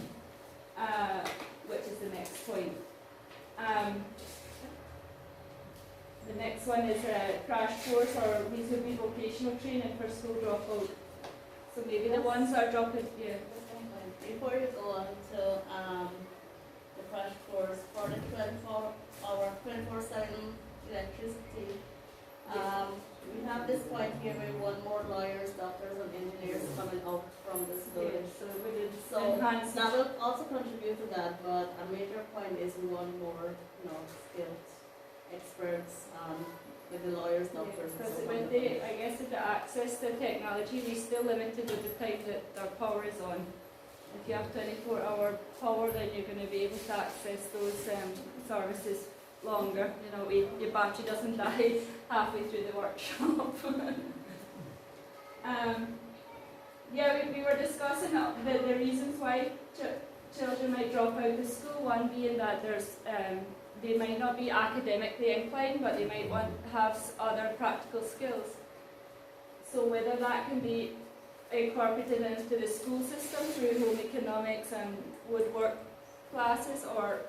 Speaker 4: which is the next point. The next one is a crash course or reasonably vocational training for school dropout. So maybe the ones that are dropping, yeah.
Speaker 1: Before you go on to the crash course for the 24-hour, 24/7 electricity, we have this point here where we want more lawyers, doctors, and engineers coming out from this village.
Speaker 4: So
Speaker 1: That will also contribute to that, but a major point is we want more, skilled experts with the lawyers, doctors, and so on.
Speaker 4: I guess with the access to technology, we're still limited with the time that our power is on. If you have 24-hour power, then you're going to be able to access those services longer. Your battery doesn't die halfway through the workshop. We were discussing the reasons why children might drop out of school. One being that they might not be academically inclined, but they might want to have other practical skills. So whether that can be incorporated into the school system through home economics and woodwork classes, or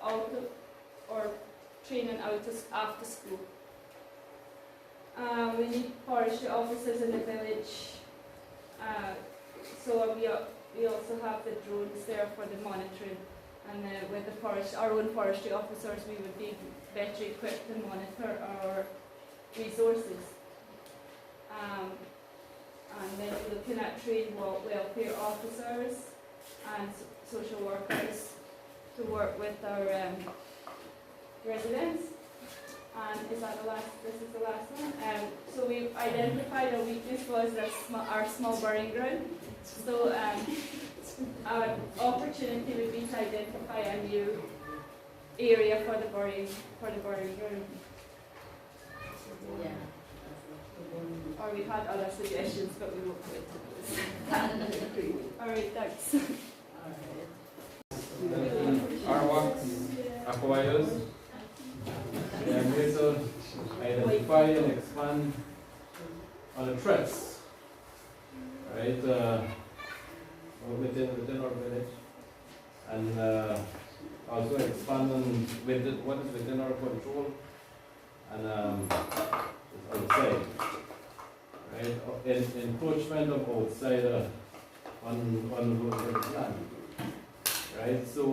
Speaker 4: training after school. We need forestry officers in the village. So we also have the drones there for the monitoring. And with our own forestry officers, we would be better equipped to monitor our resources. And then we're looking at trained welfare officers and social workers to work with our residents. And is that the last? This is the last one. So we've identified our weakness was our small burying ground. So our opportunity would be to identify a new area for the burying ground.
Speaker 1: Yeah.
Speaker 4: Or we've had other suggestions, but we won't go into those. Alright, thanks.
Speaker 2: Artworks acquires the ability to identify and expand on the threats, right, within our village, and also expand on what is within our control and outside, right, encroachment of outside on the land. Right, so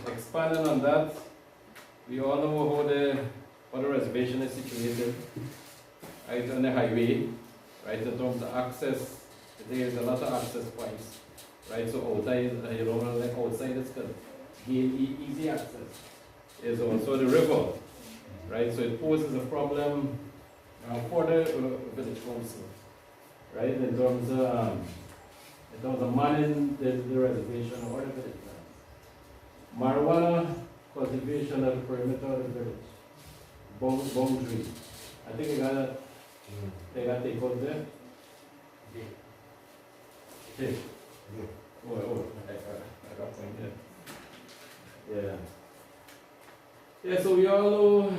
Speaker 2: expanding on that, we all know how the reservation is situated, right, on the highway, right, in terms of access. There's a lot of access points, right, so outside, like outsiders can gain easy access. There's also the river, right, so it poses a problem for the village council, right, in terms of managing the reservation or the village. Marijuana cultivation at the perimeter of the village. Boundary. I think they got take out there. Okay. Oh, I got point there. Yeah. Yeah, so we all know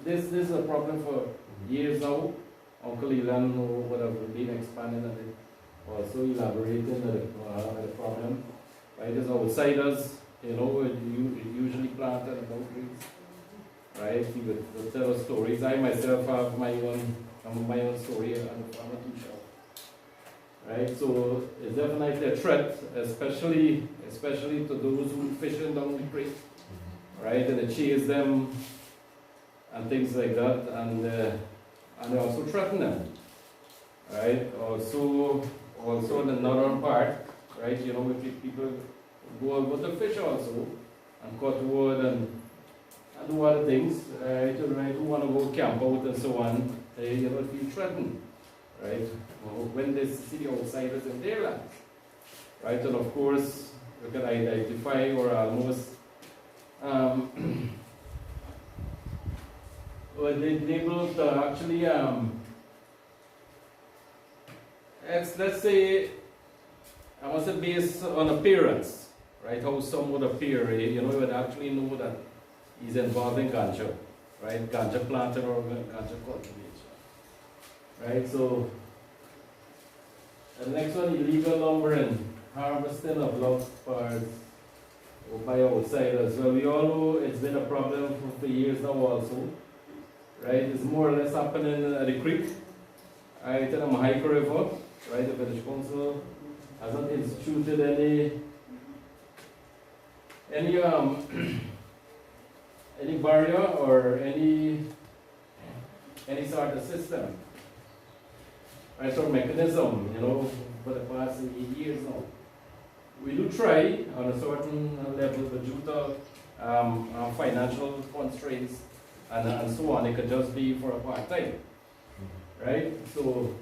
Speaker 2: this is a problem for years now. Uncle Elan would have been expanding on it, also elaborating on the problem. Right, as outsiders, usually plant and boundaries, right? He would tell us stories. I myself have my own story and I'm a teacher, right? So it's definitely a threat, especially to those who fishing down the creek, right? And they chase them and things like that, and they also threaten them, right? Also in the northern part, right? If people go to fish also and cut wood
Speaker 12: and do other things, right? Right? Who want to go camp out and so on, they feel threatened, right? When they see the outsiders in their lands, right? And of course, we can identify or almost well, they're able to actually let's say, I must say based on appearance, right? How some would appear, you would actually know that he's involved in ganja, right? Ganja planting or ganja cultivation, right? So, the next one, illegal lumbering, harvesting of log spars by outsiders. Well, we all know it's been a problem for years now also, right? It's more or less happening at the creek, right, in the Mahika River, right? The village council hasn't instituted any any barrier or any sort of system, right, or mechanism, for the past 8 years now. We do try on a certain level, but due to financial constraints and so on, it could just be for a part time, right? So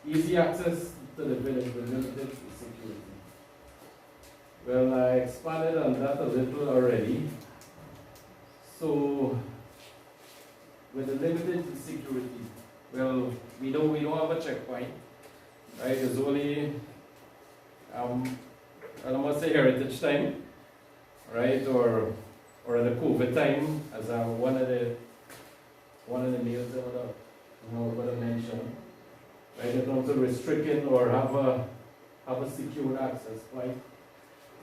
Speaker 12: easy access to the village with limited security. Well, I expanded on that a little already. So with the limited security, well, we don't have a checkpoint, right? It's only I don't want to say heritage time, right, or at the COVID time, as one of the meals I would have mentioned, right, in terms of restricting or have a secure access point,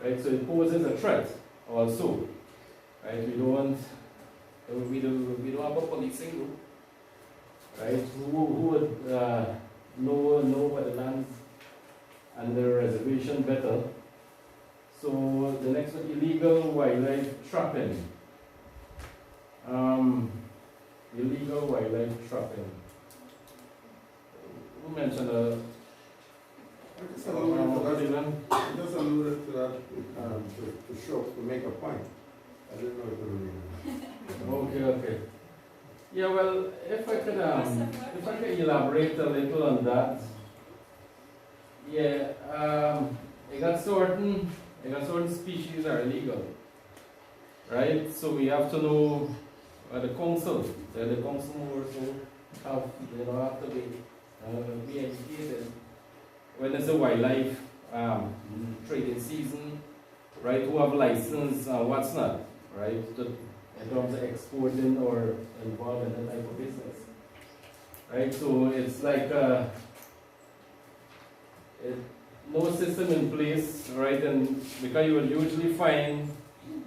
Speaker 12: right. So it poses a threat also, right. We don't have a policing group, right, who would know what the lands and the reservation better. So the next one, illegal wildlife trapping. Illegal wildlife trapping. Who mentioned
Speaker 5: I just alluded to that to show, to make a point. I didn't know it was
Speaker 12: Okay. Yeah, well, if I could elaborate a little on that. Yeah, I got certain species are illegal, right? So we have to know the council also have to be educated when it's a wildlife trading season, right? Who have license and what's not, right? In terms of exporting or involved in that type of business, right? So it's like no system in place, right? And because you will usually find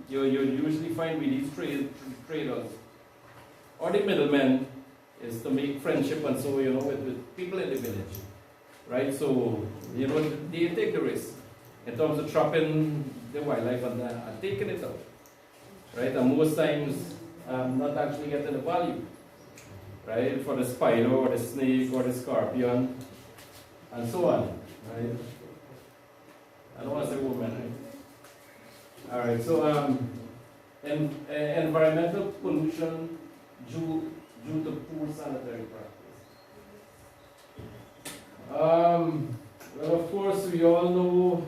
Speaker 12: with these traders or the middlemen is to make friendship and so with people in the village, right? So they take the risk in terms of trapping the wildlife and taking it out, right? And most times not actually getting the value, right? For the spider or the snake or the scorpion and so on, right? I don't want to say woman, right? All right, so environmental pollution due to poor sanitary practice. Well, of course, we all know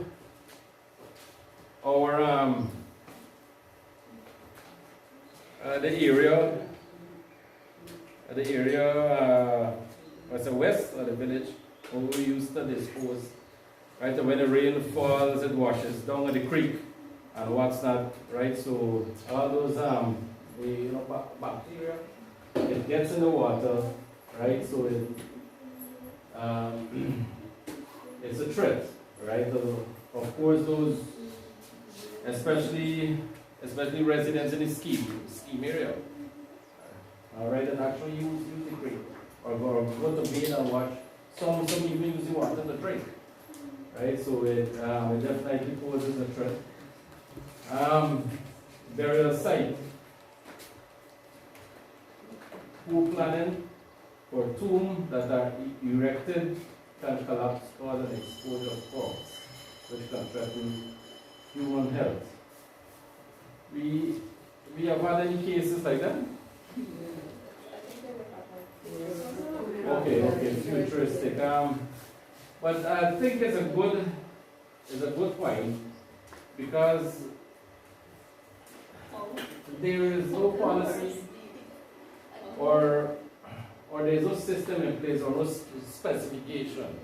Speaker 12: our the area what's the west of the village where we used to dispose. Right, and when the rain falls, it washes down at the creek and what's not, right? So all those bacteria, it gets in the water, right? So it's a threat, right? Of course, those, especially residents in the scheme area, all right, and actually use the creek or go to bathe and wash. Some even use the water to drink. Right, so it definitely poses a threat. Burial site. Poor planning for tombs that are erected can collapse, cause an exposure of corpse, which can threaten human health. We we have had any cases like that? Okay, futuristic. But I think it's a good point because there is no policy or there is no system in place or no specification,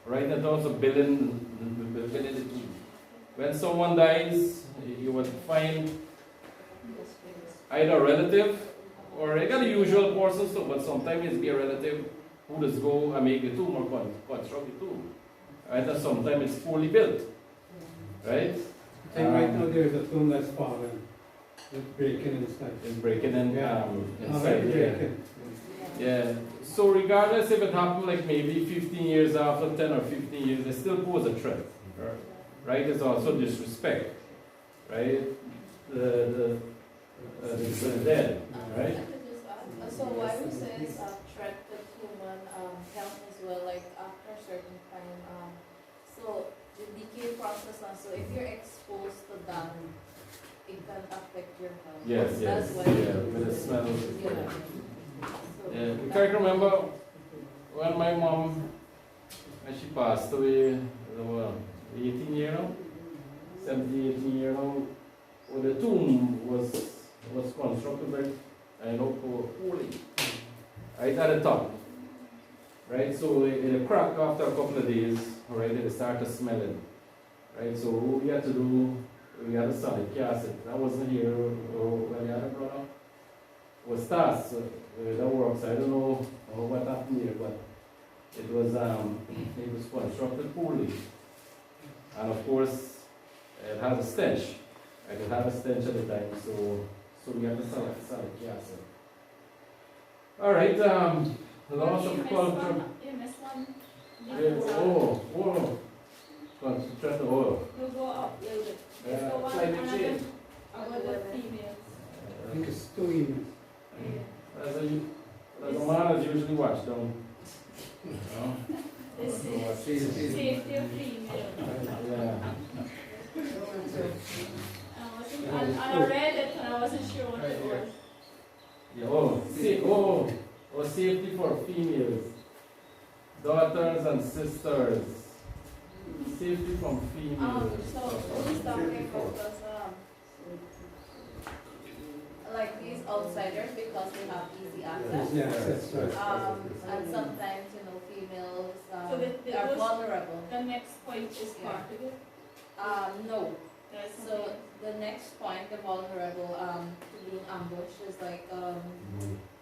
Speaker 12: right? In terms of billing the team. When someone dies, you would find either a relative or I got the usual person, so but sometimes it's be a relative who just go and make the tomb or construct the tomb. Right? And sometimes it's fully built. Right?
Speaker 10: I think right now there is a tomb that's fallen. It's breaking inside.
Speaker 12: It's breaking in, inside.
Speaker 10: Already
Speaker 12: Yeah.
Speaker 10: breaking.
Speaker 12: Yeah. So regardless if it happened like maybe 15 years after, 10 or 15 years, they still pose a threat. Right? It's also disrespect. Right? The dead. Right?
Speaker 3: So why we say it's a threat to human health as well, like after a certain time, so the decay process, and so if you're exposed to that, it can affect your health.
Speaker 12: Yes,
Speaker 3: That's
Speaker 12: yes.
Speaker 3: why
Speaker 12: Yeah, with the smell. Yeah. I can remember when my mom, when she passed away, 18 years old, 17, 18 years old, well, the tomb was constructed by poorly, right at the top, right? So it cracked after a couple of days, right? It started smelling, right? So what we had to do, we had to sell it, cast it. I wasn't here when the other brother was tasked with that work, so I don't know what happened here, but it was constructed poorly, and of course it has a stench. Right? It had a stench at the time, so we have to sell it, yes. All right, loss of culture.
Speaker 4: You missed one.
Speaker 12: Concentrate the oil.
Speaker 4: You go up a little bit. It's the one
Speaker 12: Climate change.
Speaker 4: about the females.
Speaker 10: I think it's 2 emails.
Speaker 12: As a man is usually watched down.
Speaker 4: This is safety of females.
Speaker 12: Yeah.
Speaker 4: I read it and I wasn't sure what it was.
Speaker 12: Yeah, safety for females, daughters and sisters. Safety from females.
Speaker 3: So who's talking because like these outsiders because they have easy access.
Speaker 10: Yeah, that's right.
Speaker 3: And sometimes females
Speaker 4: So
Speaker 3: are vulnerable.
Speaker 4: The next point is part of it.
Speaker 3: No.
Speaker 4: There's
Speaker 3: So
Speaker 4: something-
Speaker 3: the next point, the vulnerable to being ambushed is like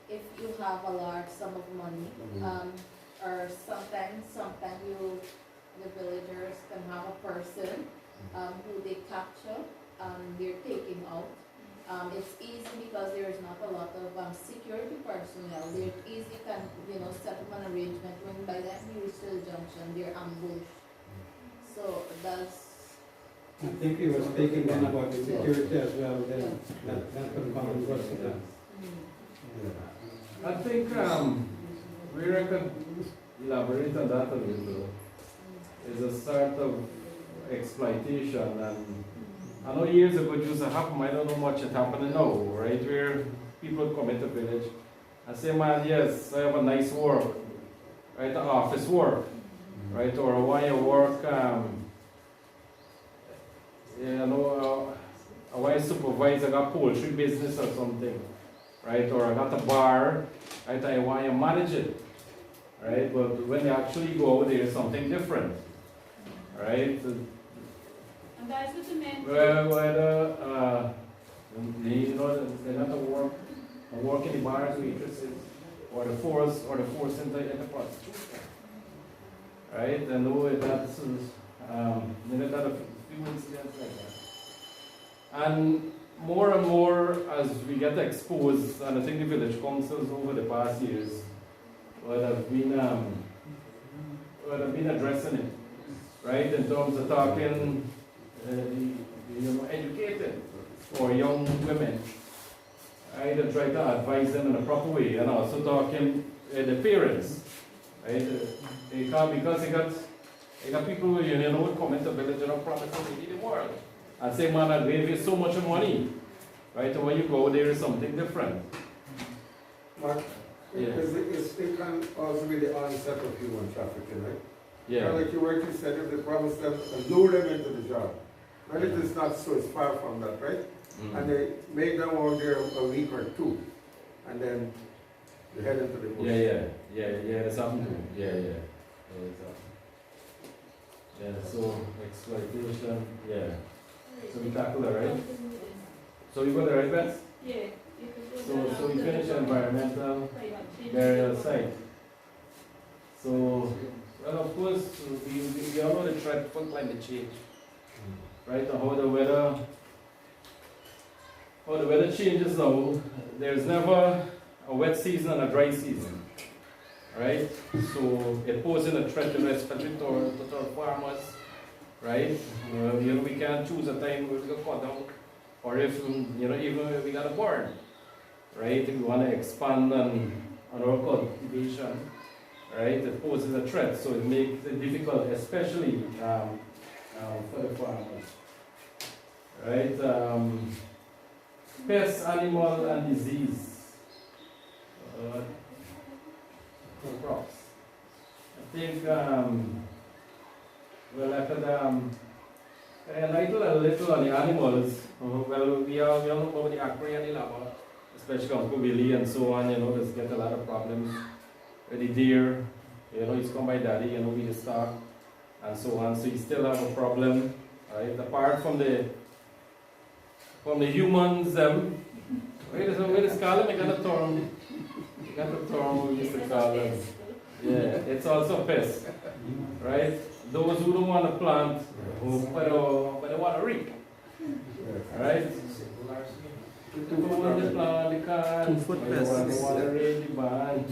Speaker 3: if you have a large sum of money, or sometimes the villagers can have a person who they capture, they're taking out. It's easy because there is not a lot of security personnel. They easily can set up an arrangement when by the time you reach the junction, they're ambushed. So that's.
Speaker 10: I think he was speaking then about the security as well, then that could come and work with that.
Speaker 12: I think we could elaborate on that a little. It's a sort of exploitation, and I know years ago it used to happen. I don't know much is happening now, right? Where people come into village and say, "Man, yes, I have a nice work, right? Office work, right? Or I want to work, I want to supervise. I got poultry business or something, right? Or I got a bar, right? I want to manage it, right? But when they actually go out, there is something different, right?
Speaker 4: And that's what the men.
Speaker 12: They're not work in the bars, waitresses, or the force in the prostitution, right? And that's a few incidents like that. And more as we get exposed, and I think the village councils over the past years would have been addressing it, right? In terms of talking, educated for young women, right? And try to advise them in a proper way, and also talking the parents, right? Because they got people who come into village and promise to lead the world. And say, man, I'll give you so much money, right? And when you go there is something different.
Speaker 5: Mark,
Speaker 12: Yeah.
Speaker 5: it can also be the onset of human trafficking, right?
Speaker 12: Yeah.
Speaker 5: Like you rightly said, if they promise them and lure them into the job. Well, it is not so, it's far from that, right? And they make them work there a week or two, and then they head into the bush.
Speaker 12: That's happened too. Yeah, so exploitation, So we tackle that, right? So you got the right bets?
Speaker 4: Yeah.
Speaker 12: So we finish environmental burial site. So, well, of course, we all know the threat for climate change, right? And how the weather changes now. There's never a wet season and a dry season, right? So it poses a threat to especially to our farmers, right? We can't choose a time where we get cut down, or if even if we got a burn, right? If we want to expand on our cultivation, right? It poses a threat, so it makes it difficult, especially for the farmers, right? Pest, animal, and disease. For crops. I think, well, I could enlighten a little on the animals. Well, we all know about the Pakuri and the lava, especially Uncle Billy and so on, there's get a lot of problems with the deer. He's come by daddy, with the stock, and so on. So you still have a problem, right? Apart from the humans, wait a call them, I got a term. You got the term we used to call them. Yeah, it's also a pest, right? Those who don't want to plant, but they want to reap, right? People want to plant, they can't.
Speaker 9: 2 foot
Speaker 12: They want to raise the barn.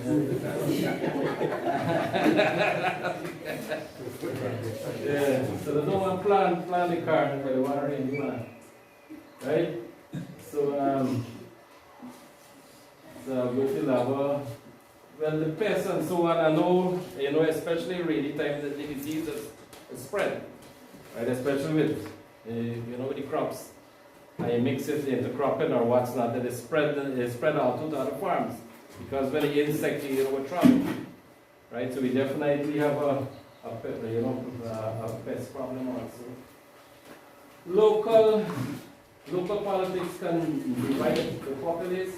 Speaker 12: Yeah, so they don't want to plant the garden, but they want to raise the barn, right? So, with the lava, well, the pests and so on, I know, especially rainy time, the disease is spread, right? Especially with, with the crops. And you mix it into cropping or what's not, that is spread out to the other farms. Because when the insect, we're traveling, right? So we definitely have a pest problem also. Local politics can divide the populace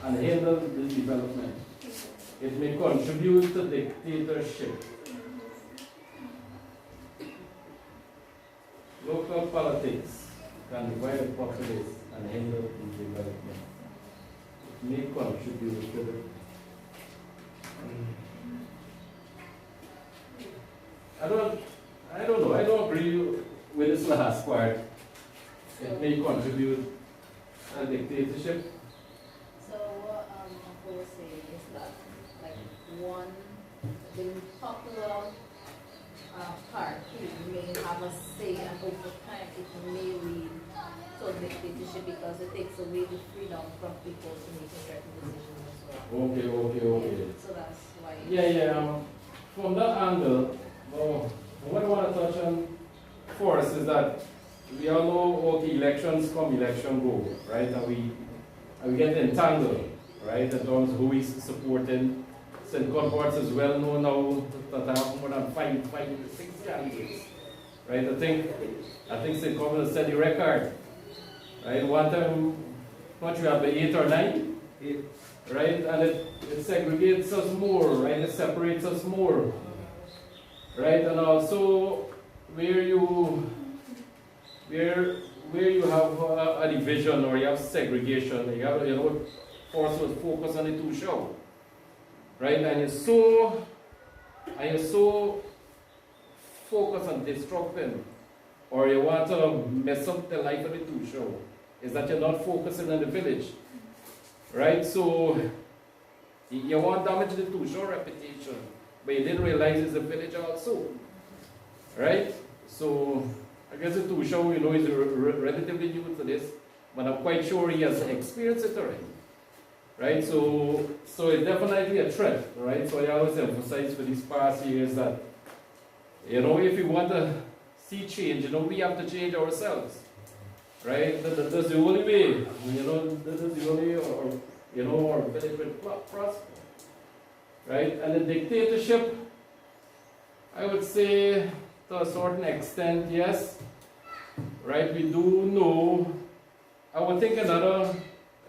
Speaker 12: and hinder the development. It may contribute to dictatorship. Local politics can divide the populace and hinder the development. It may contribute to the I don't know. I don't agree with this last part. It may contribute to dictatorship.
Speaker 3: So what Uncle was saying is that one, the popular party may have a say, and over time it may lead to dictatorship because it takes away the freedom from people to make certain decisions as well.
Speaker 12: Okay.
Speaker 3: So that's why.
Speaker 12: Yeah. From that angle, what I want to touch on first is that we all know elections come, election go, right? And we get entangled, right? In terms of who is supporting. St. Cuthbert is well known now that have more than 5, 6 candidates, right? I think St. Cuthbert has set the record, right? One time, not you have the 8 or 9, right? And it segregates us more, right? It separates us more, right? And also where you have a division or you have segregation, you have also focus on the two show. Right, and you're so focused on disrupting, or you want to mess up the life of the two show, is that you're not focusing on the village, right? So you want to damage the two show reputation, but you didn't realize it's a village also, right? So I guess the two show, is relatively new to this, but I'm quite sure he has experienced it already. Right, so it's definitely a threat, right? So I always emphasize for these past years that, if we want to see change, we have to change ourselves, right? That's the only way, that is the only, our village will prosper, right? And the dictatorship, I would say, to a certain extent, yes, right? We do know, I would think another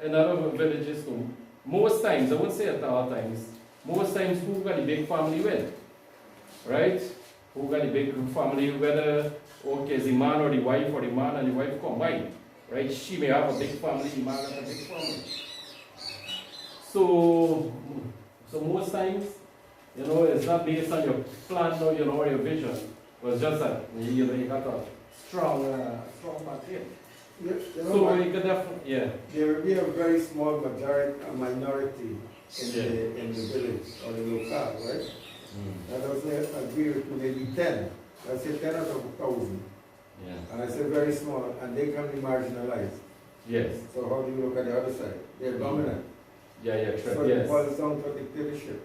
Speaker 12: villages too, most times, I wouldn't say at all times, most times who got a big family with, right? Who got a big family, whether, okay, it's the man or the wife, or the man and the wife combined, right? She may have a big family, the man has a big family. So most times, it's not based on your plan or, or your vision. It's just that, you got a strong foundation. So you could definitely, yeah.
Speaker 5: There will be a very small minority in the village or the locale, right? And I say agree with maybe 10. I say 10 out of 1,000.
Speaker 12: Yeah.
Speaker 5: And I say very small, and they can be marginalized.
Speaker 12: Yes.
Speaker 5: So how do you look at the other side? They're dominant.
Speaker 12: Yeah, true.
Speaker 5: So
Speaker 12: Yes.
Speaker 5: it boils down to dictatorship.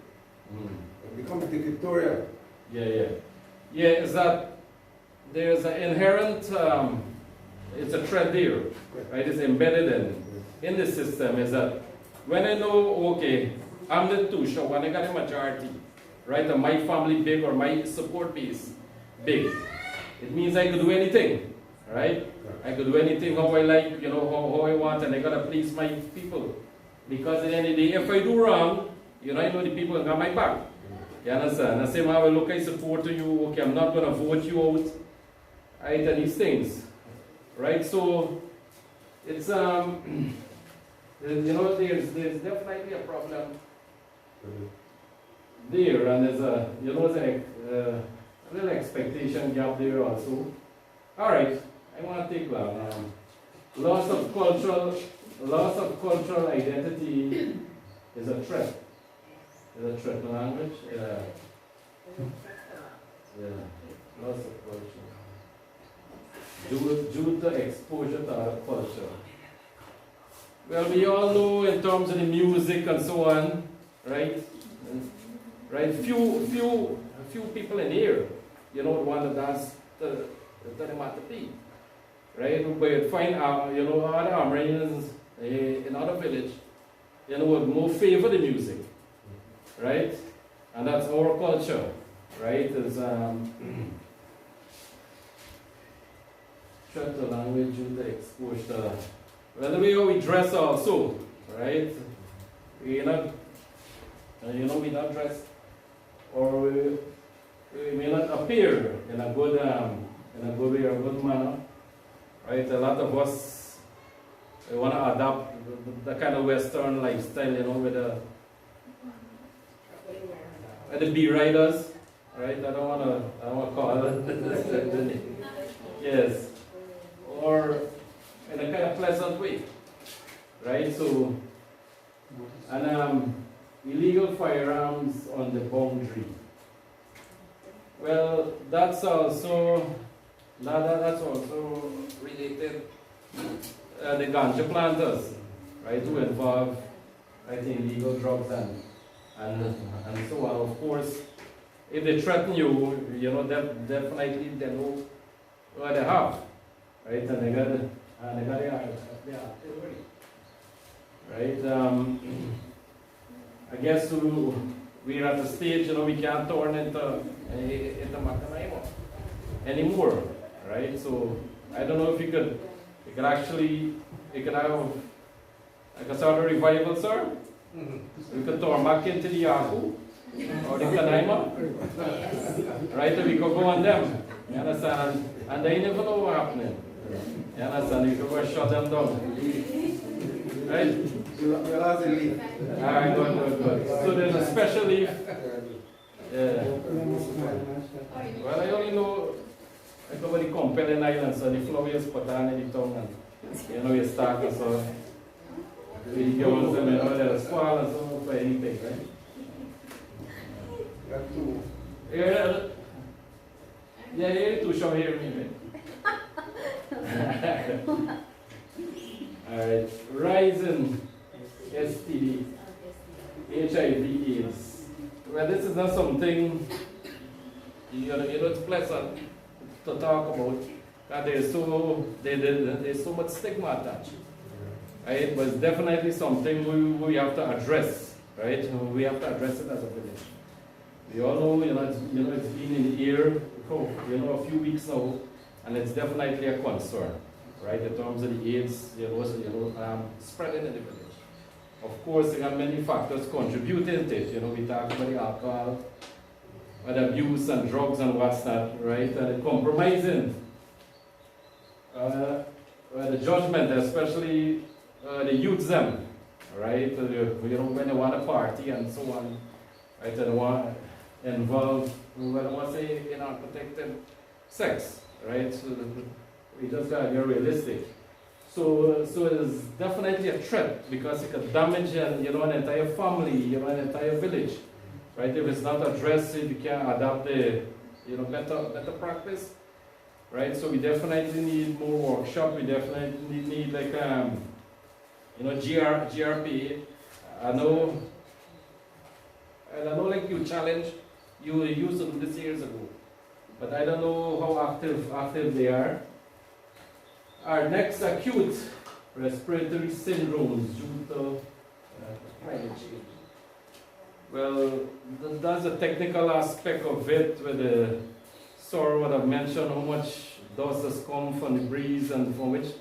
Speaker 5: It becomes dictatorial.
Speaker 12: Yeah, is that there's an inherent, it's a threat there, right? It's embedded in the system, is that when I know, okay, I'm the Tusha, when I got a majority, right, and my family big or my support base big, it means I could do anything, right? I could do anything how I like, how I want, and I gotta please my people. Because at the end of the day, if I do wrong, I know the people got my back. You understand? I say, well, look, I support you, okay, I'm not gonna vote you out, right, and these things, right? So, it's, there's definitely a problem there, and there's a, a little expectation gap there also. All right, I want to take long. Loss of cultural identity is a threat. Is a threat to language. Loss of culture. Due to exposure to other culture. Well, we all know in terms of the music and so on, right? Right? Few people in here, want to dance to the Matapi. Right? But you'd find other Armenians in other village, would more favor the music. Right? And that's our culture. Right? Is threat to language due to exposure. Well, the way we dress also, right? We're not, we not dress, or we may not appear in a good way or a good manner, right? A lot of us want to adopt the kind of Western lifestyle, with the bee riders, right? I don't want to call it. Yes, or in a kind of pleasant way, right? So, and illegal firearms on the boundary. Well, that's also related. The ganja planters, right, who involve, I think, illegal drugs and so on. Of course, if they threaten you, definitely they know what they have, right, and they got the artillery, right? I guess we're at the stage, we can't turn into Macanaimo anymore, right? So I don't know if you could have like a sort of revival, sir. We could turn back into the Yaku or the Kanaima, right? And we could go on them, you understand? And they never know what's happening. You understand? You could go and shut them down, right?
Speaker 5: We'll have the leaf.
Speaker 12: Alright, good. So there's a special leaf. Yeah. Well, I only know I go to the Compelling Islands, so the flowers put on in the tongue and you start so we give them they're spoiled and so for anything, right? Yeah, you two show hear me, right? Alright, rising STD, HIV/AIDS. Well, this is not something it's pleasant to talk about, There's so much stigma attached. Right? But it's definitely something we have to address, right? We have to address it as a village. We all know, it's been in the air for, a few weeks now, and it's definitely a concern, right? In terms of the AIDS, spreading in the village. Of course, there are many factors contributing to it. We talk about the alcohol, and abuse and drugs and what's not, right? And the compromising, the judgment, especially the youth them, right? When they want to party and so on, right? And they want involved, well, I want to say, in unprotected sex, right? So we just got to be realistic. So it is definitely a threat because it could damage an entire family, an entire village, right? If it's not addressed, if you can't adapt the better practice, right? So we definitely need more workshop. We definitely need like GRP. I know like you challenge. You used to do this years ago, but I don't know how active they are. Our next acute respiratory syndromes due to climate change. Well, that's a technical aspect of it, where the Sir would have mentioned how much dust has come from the breeze and from which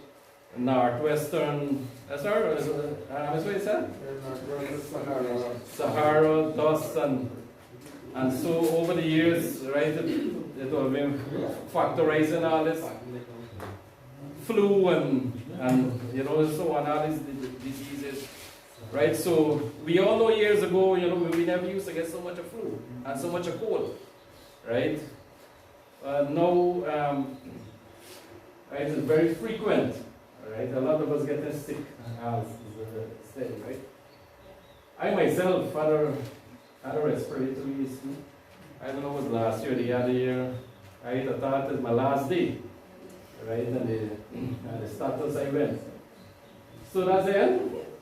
Speaker 12: northwestern, that's what you said? Sahara dust and so over the years, right, it will be factorizing all this flu and so on, all these diseases, right? So we all know years ago, we never used to get so much of flu and so much of cold, right? Now, right, it's very frequent, right? A lot of us getting sick as steady, right? I myself had a respiratory issue. I don't know, it was last year, the other year. I thought it was my last day, right? And the status I went. So that's the end.